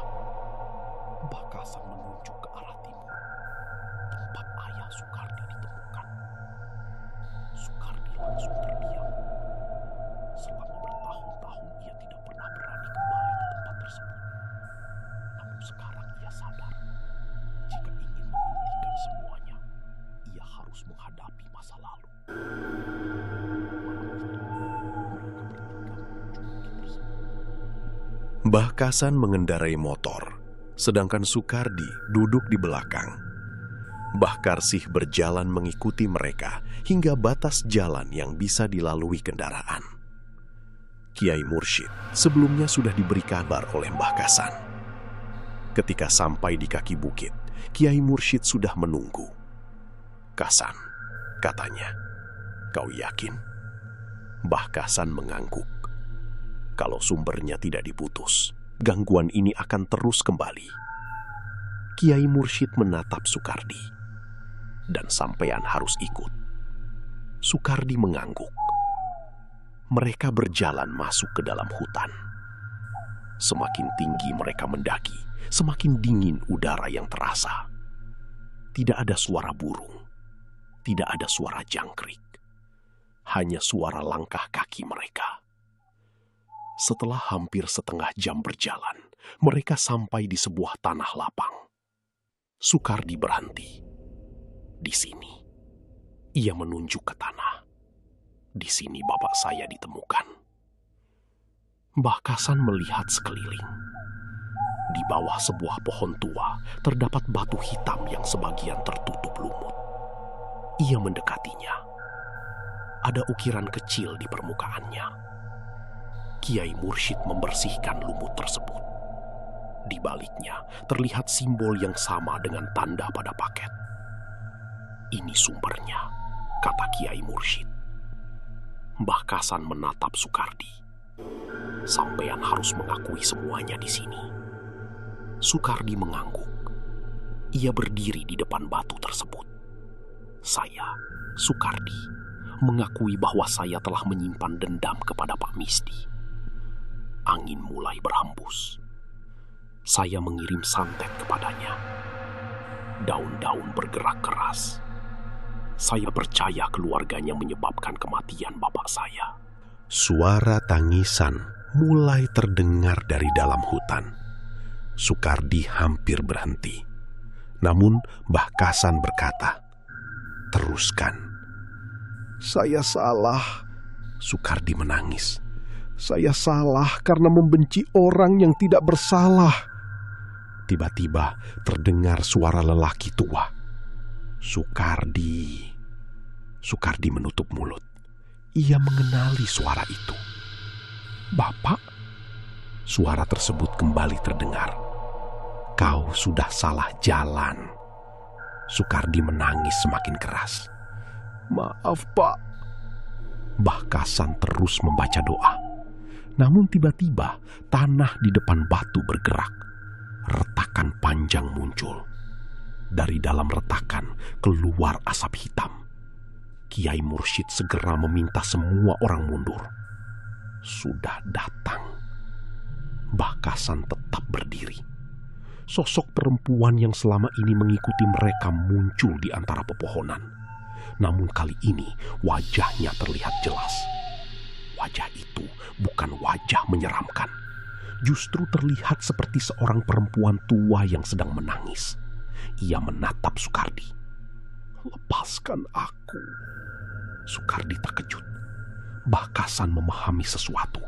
Mbah Kasan menunjuk ke arah timur. Tempat ayah Sukardi ditemukan. Sukardi langsung terdiam. Selama bertahun-tahun ia tidak pernah berani kembali ke tempat tersebut. Namun sekarang ia sadar, jika ingin menghentikan semuanya, ia harus menghadapi masa lalu. Malam itu, mereka bertiga menuju bukit tersebut. Mbah Kasan mengendarai motor, sedangkan Sukardi duduk di belakang. Mbah Karsih berjalan mengikuti mereka hingga batas jalan yang bisa dilalui kendaraan. Kiai Mursyid sebelumnya sudah diberi kabar oleh Mbah Kasan. Ketika sampai di kaki bukit, Kiai Mursyid sudah menunggu. "Kasan," katanya, "kau yakin?" Mbah Kasan mengangguk. Kalau sumbernya tidak diputus, gangguan ini akan terus kembali. Kiai Mursyid menatap Sukardi. "Dan sampean harus ikut." Sukardi mengangguk. Mereka berjalan masuk ke dalam hutan. Semakin tinggi mereka mendaki, semakin dingin udara yang terasa. Tidak ada suara burung, tidak ada suara jangkrik, hanya suara langkah kaki mereka. Setelah hampir setengah jam berjalan, mereka sampai di sebuah tanah lapang. Sukardi berhenti. "Di sini." Ia menunjuk ke tanah. "Di sini bapak saya ditemukan." Mbah Kasan melihat sekeliling. Di bawah sebuah pohon tua terdapat batu hitam yang sebagian tertutup lumut. Ia mendekatinya. Ada ukiran kecil di permukaannya. Kiai Mursyid membersihkan lumut tersebut. Di baliknya terlihat simbol yang sama dengan tanda pada paket. "Ini sumbernya," kata Kiai Mursyid. Mbah Kasan menatap Sukardi. "Sampean harus mengakui semuanya di sini." Sukardi mengangguk. Ia berdiri di depan batu tersebut. "Saya, Sukardi, mengakui bahwa saya telah menyimpan dendam kepada Pak Misdi." Angin mulai berhembus. Saya mengirim santet kepadanya. Daun-daun bergerak keras. Saya percaya keluarganya menyebabkan kematian bapak saya. Suara tangisan mulai terdengar dari dalam hutan. Sukardi hampir berhenti. Namun Mbah Kasan berkata, "Teruskan." "Saya salah." Sukardi menangis. "Saya salah karena membenci orang yang tidak bersalah." Tiba-tiba terdengar suara lelaki tua. "Sukardi." Sukardi menutup mulut. Ia mengenali suara itu. "Bapak?" Suara tersebut kembali terdengar. "Kau sudah salah jalan." Sukardi menangis semakin keras. "Maaf, Pak." Mbah Kasan terus membaca doa. Namun tiba-tiba tanah di depan batu bergerak. Retakan panjang muncul. Dari dalam retakan keluar asap hitam. Kiai Mursyid segera meminta semua orang mundur. Sudah datang. Mbah Kasan tetap berdiri. Sosok perempuan yang selama ini mengikuti mereka muncul di antara pepohonan. Namun kali ini wajahnya terlihat jelas. Wajah itu bukan wajah menyeramkan. Justru terlihat seperti seorang perempuan tua yang sedang menangis. Ia menatap Sukardi. "Lepaskan aku." Sukardi terkejut. Mbah Kasan memahami sesuatu.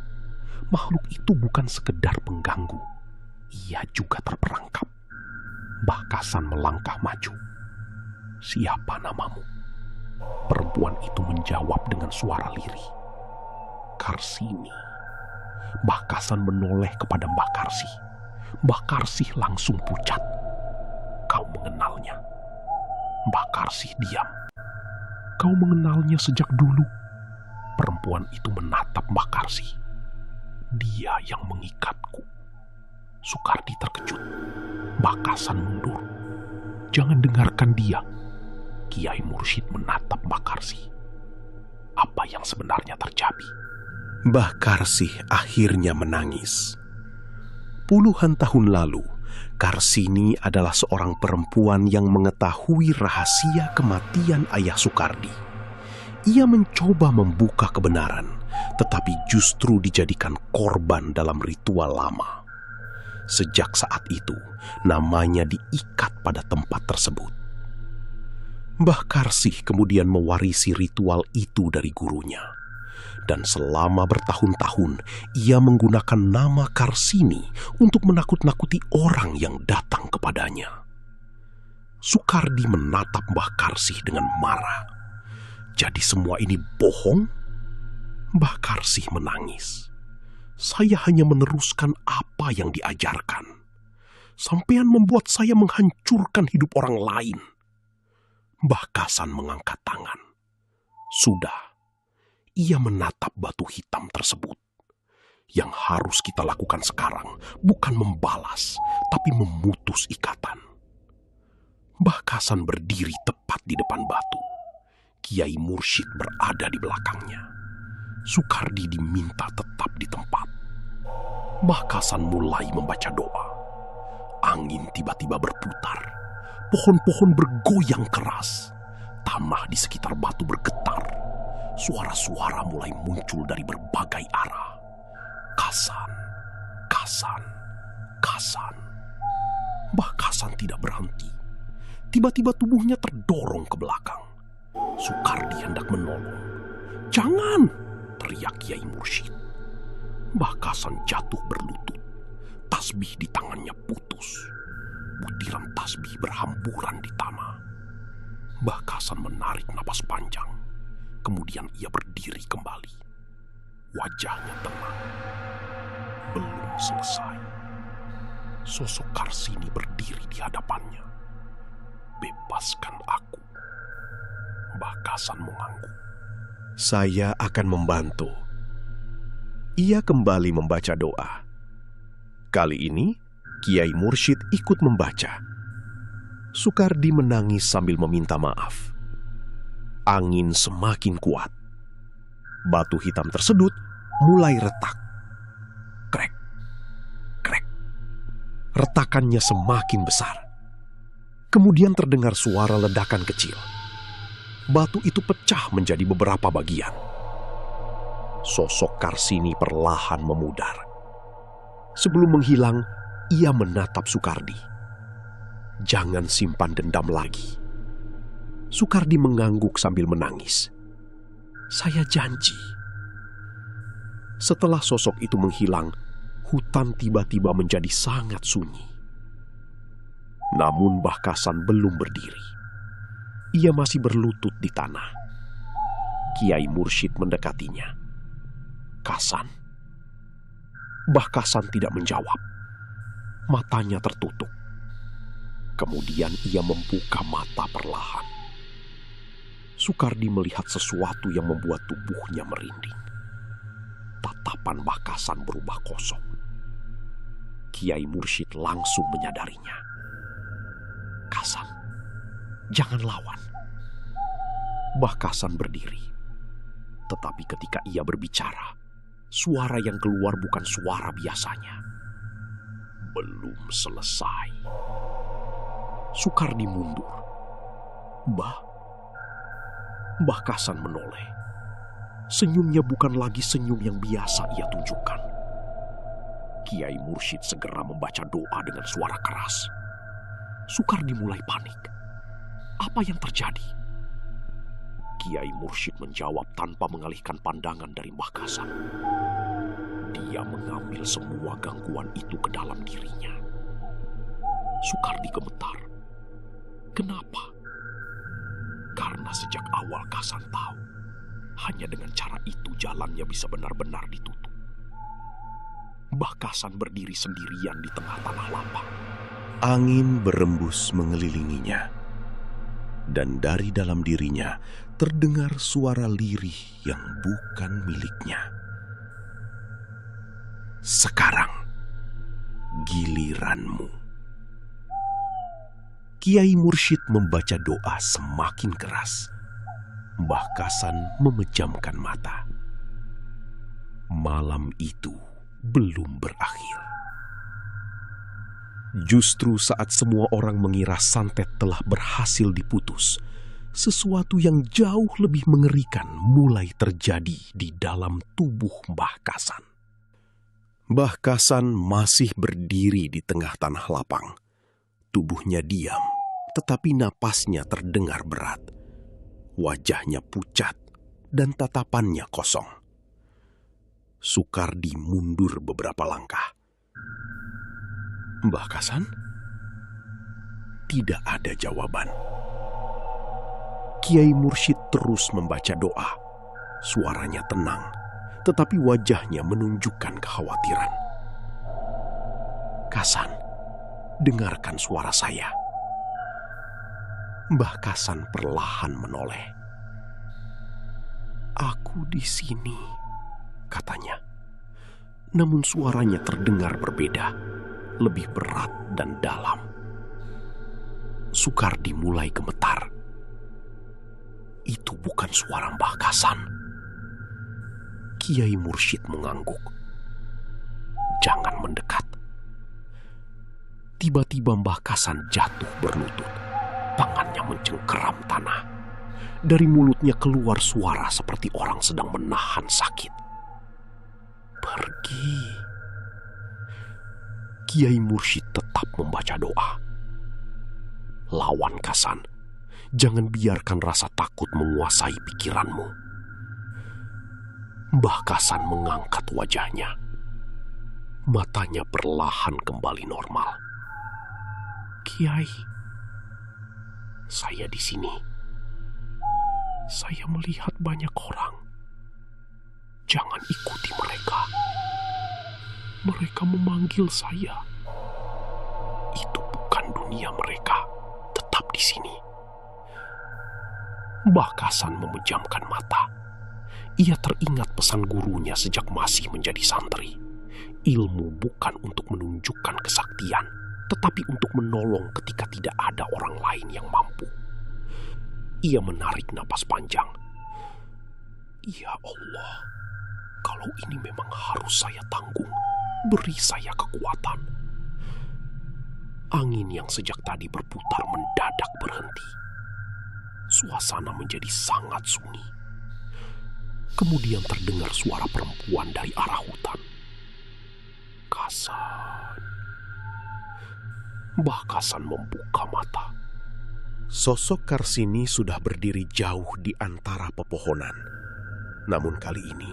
Makhluk itu bukan sekedar pengganggu. Ia juga terperangkap. Mbah Kasan melangkah maju. "Siapa namamu?" Perempuan itu menjawab dengan suara lirih. "Karsini." Mbah Kasan menoleh kepada Mbah Karsih. Mbah Karsih langsung pucat. "Kau mengenalnya?" Mbah Karsih diam. "Kau mengenalnya sejak dulu." Perempuan itu menatap Mbah Karsih. "Dia yang mengikatku." Sukardi terkejut. Mbah Kasan mundur. "Jangan dengarkan dia." Kiai Mursyid menatap Mbah Karsih. Apa yang sebenarnya terjadi? Mbah Karsih akhirnya menangis. Puluhan tahun lalu, Karsini adalah seorang perempuan yang mengetahui rahasia kematian ayah Sukardi. Ia mencoba membuka kebenaran, tetapi justru dijadikan korban dalam ritual lama. Sejak saat itu, namanya diikat pada tempat tersebut. Mbah Karsih kemudian mewarisi ritual itu dari gurunya. Dan selama bertahun-tahun, ia menggunakan nama Karsini untuk menakut-nakuti orang yang datang kepadanya. Sukardi menatap Mbah Karsih dengan marah. Jadi semua ini bohong? Mbah Karsih menangis. "Saya hanya meneruskan apa yang diajarkan. Sampean membuat saya menghancurkan hidup orang lain." Mbah Kasan mengangkat tangan. "Sudah." Ia menatap batu hitam tersebut. Yang harus kita lakukan sekarang bukan membalas, tapi memutus ikatan. Mbah Kasan berdiri tepat di depan batu. Kiai Mursyid berada di belakangnya. Sukardi diminta tetap di tempat. Mbah Kasan mulai membaca doa. Angin tiba-tiba berputar. Pohon-pohon bergoyang keras. Tanah di sekitar batu bergetar. Suara-suara mulai muncul dari berbagai arah. Kasan, Kasan, Kasan. Mbah Kasan tidak berhenti. Tiba-tiba tubuhnya terdorong ke belakang. Sukardi hendak menolong. "Jangan!" teriak Kiai Mursyid. Mbah Kasan jatuh berlutut. Tasbih di tangannya putus. Butiran tasbih berhamburan di tanah. Mbah Kasan menarik napas panjang. Kemudian ia berdiri kembali. Wajahnya tenang. Belum selesai. Sosok Karsini berdiri di hadapannya. "Bebaskan aku." Mbah Kasan mengangguk. "Saya akan membantu." Ia kembali membaca doa. Kali ini, Kiai Mursyid ikut membaca. Sukardi menangis sambil meminta maaf. Angin semakin kuat. Batu hitam tersebut mulai retak. Krek, krek. Retakannya semakin besar. Kemudian terdengar suara ledakan kecil. Batu itu pecah menjadi beberapa bagian. Sosok Karsini perlahan memudar. Sebelum menghilang, ia menatap Sukardi. "Jangan simpan dendam lagi." Sukardi mengangguk sambil menangis. "Saya janji." Setelah sosok itu menghilang, hutan tiba-tiba menjadi sangat sunyi. Namun Mbah Kasan belum berdiri. Ia masih berlutut di tanah. Kiai Mursyid mendekatinya. "Kasan." Mbah Kasan tidak menjawab. Matanya tertutup. Kemudian ia membuka mata perlahan. Sukardi melihat sesuatu yang membuat tubuhnya merinding. Tatapan Mbah Kasan berubah kosong. Kiai Mursyid langsung menyadarinya. "Kasan, jangan lawan." Mbah Kasan berdiri. Tetapi ketika ia berbicara, suara yang keluar bukan suara biasanya. "Belum selesai." Sukardi mundur. Mbah Kasan menoleh. Senyumnya bukan lagi senyum yang biasa ia tunjukkan. Kiai Mursyid segera membaca doa dengan suara keras. Sukardi mulai panik. Apa yang terjadi? Kiai Mursyid menjawab tanpa mengalihkan pandangan dari Mbah Kasan. Dia mengambil semua gangguan itu ke dalam dirinya. Sukardi gemetar. Kenapa? Karena sejak awal Kasan tahu, hanya dengan cara itu jalannya bisa benar-benar ditutup. Mbah Kasan berdiri sendirian di tengah tanah lapang. Angin berembus mengelilinginya. Dan dari dalam dirinya terdengar suara lirih yang bukan miliknya. "Sekarang giliranmu." Kiai Mursyid membaca doa semakin keras. Mbah Kasan memejamkan mata. Malam itu belum berakhir. Justru saat semua orang mengira santet telah berhasil diputus, sesuatu yang jauh lebih mengerikan mulai terjadi di dalam tubuh Mbah Kasan. Mbah Kasan masih berdiri di tengah tanah lapang. Tubuhnya diam, tetapi napasnya terdengar berat. Wajahnya pucat dan tatapannya kosong. Sukardi mundur beberapa langkah. "Mbah Kasan?" Tidak ada jawaban. Kiai Mursyid terus membaca doa. Suaranya tenang, tetapi wajahnya menunjukkan kekhawatiran. "Kasan, dengarkan suara saya." Mbah Kasan perlahan menoleh. "Aku di sini," katanya. Namun suaranya terdengar berbeda, lebih berat dan dalam. Sukardi mulai gemetar. Itu bukan suara Mbah Kasan. Kiai Mursyid mengangguk. "Jangan mendekat." Tiba-tiba Mbah Kasan jatuh berlutut. Tangannya mencengkeram tanah. Dari mulutnya keluar suara seperti orang sedang menahan sakit. "Pergi." Kiai Mursyid tetap membaca doa. "Lawan Kasan. Jangan biarkan rasa takut menguasai pikiranmu." Mbah Kasan mengangkat wajahnya. Matanya perlahan kembali normal. "Kiai, saya di sini. Saya melihat banyak orang. Jangan ikuti mereka. Mereka memanggil saya. Itu bukan dunia mereka. Tetap di sini." Mbah Kasan memejamkan mata. Ia teringat pesan gurunya sejak masih menjadi santri. Ilmu bukan untuk menunjukkan kesaktian, tetapi untuk menolong ketika tidak ada orang lain yang mampu. Ia menarik napas panjang. "Ya Allah, kalau ini memang harus saya tanggung, beri saya kekuatan." Angin yang sejak tadi berputar mendadak berhenti. Suasana menjadi sangat sunyi. Kemudian terdengar suara perempuan dari arah hutan. "Kasan." Mbah Kasan membuka mata. Sosok Karsini sudah berdiri jauh di antara pepohonan. Namun kali ini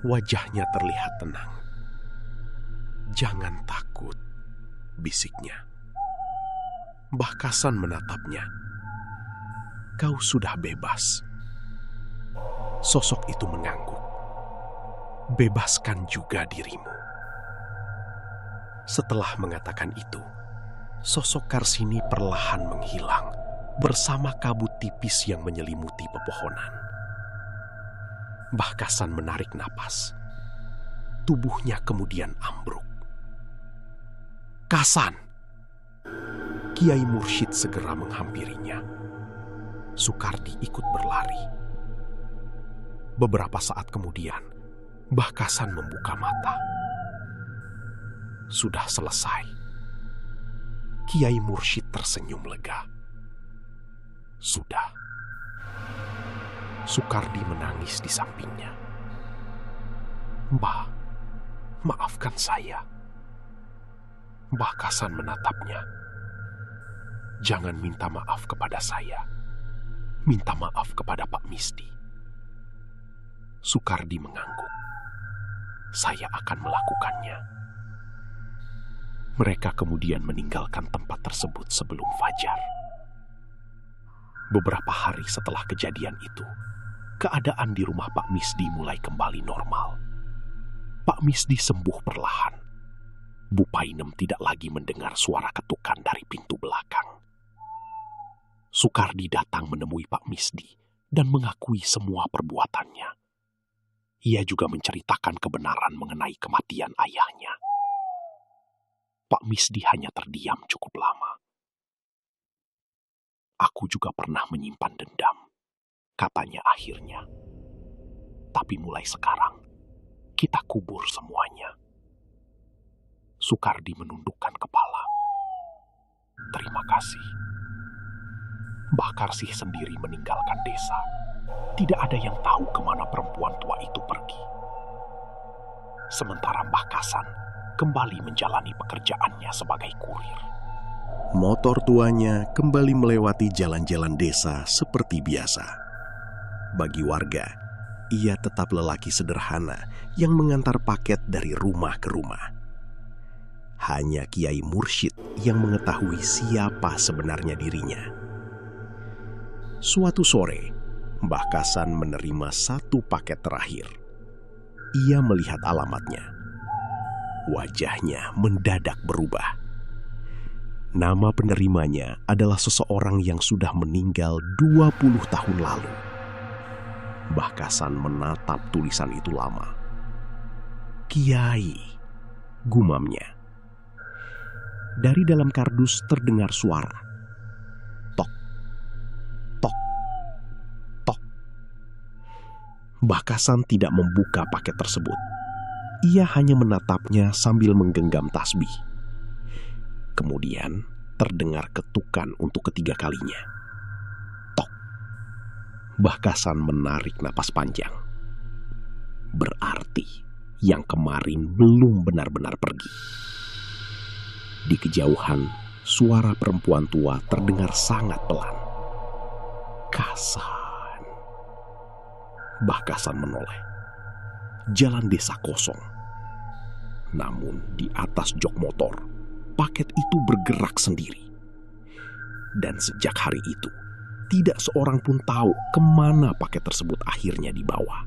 wajahnya terlihat tenang. "Jangan takut," bisiknya. Mbah Kasan menatapnya. "Kau sudah bebas." Sosok itu mengangguk. "Bebaskan juga dirimu." Setelah mengatakan itu, sosok Karsini perlahan menghilang bersama kabut tipis yang menyelimuti pepohonan. Mbah Kasan menarik napas. Tubuhnya kemudian ambruk. "Kasan!" Kiai Mursyid segera menghampirinya. Sukardi ikut berlari. Beberapa saat kemudian, Mbah Kasan membuka mata. Sudah selesai. Kiai Mursyid tersenyum lega. Sudah. Sukardi menangis di sampingnya. "Mbah, maafkan saya." Mbah Kasan menatapnya. "Jangan minta maaf kepada saya. Minta maaf kepada Pak Misdi." Sukardi mengangguk. "Saya akan melakukannya." Mereka kemudian meninggalkan tempat tersebut sebelum fajar. Beberapa hari setelah kejadian itu, keadaan di rumah Pak Misdi mulai kembali normal. Pak Misdi sembuh perlahan. Bu Painem tidak lagi mendengar suara ketukan dari pintu belakang. Sukardi datang menemui Pak Misdi dan mengakui semua perbuatannya. Ia juga menceritakan kebenaran mengenai kematian ayahnya. Pak Misdi hanya terdiam cukup lama. "Aku juga pernah menyimpan dendam," katanya akhirnya. "Tapi mulai sekarang, kita kubur semuanya." Sukardi menundukkan kepala. "Terima kasih." Mbah Karsih sendiri meninggalkan desa. Tidak ada yang tahu kemana perempuan tua itu pergi. Sementara Mbah Kasan kembali menjalani pekerjaannya sebagai kurir. Motor tuanya kembali melewati jalan-jalan desa seperti biasa. Bagi warga, ia tetap lelaki sederhana yang mengantar paket dari rumah ke rumah. Hanya Kiai Mursyid yang mengetahui siapa sebenarnya dirinya. Suatu sore, Mbah Kasan menerima satu paket terakhir. Ia melihat alamatnya. Wajahnya mendadak berubah. Nama penerimanya adalah seseorang yang sudah meninggal 20 tahun lalu. Mbah Kasan menatap tulisan itu lama. "Kiai," gumamnya. Dari dalam kardus terdengar suara. Tok, tok, tok. Mbah Kasan tidak membuka paket tersebut. Ia hanya menatapnya sambil menggenggam tasbih. Kemudian terdengar ketukan untuk ketiga kalinya. Tok. Mbah Kasan menarik napas panjang. Berarti yang kemarin belum benar-benar pergi. Di kejauhan, suara perempuan tua terdengar sangat pelan. "Kasan." Mbah Kasan menoleh. Jalan desa kosong. Namun di atas jok motor, paket itu bergerak sendiri. Dan sejak hari itu, tidak seorang pun tahu kemana paket tersebut akhirnya dibawa.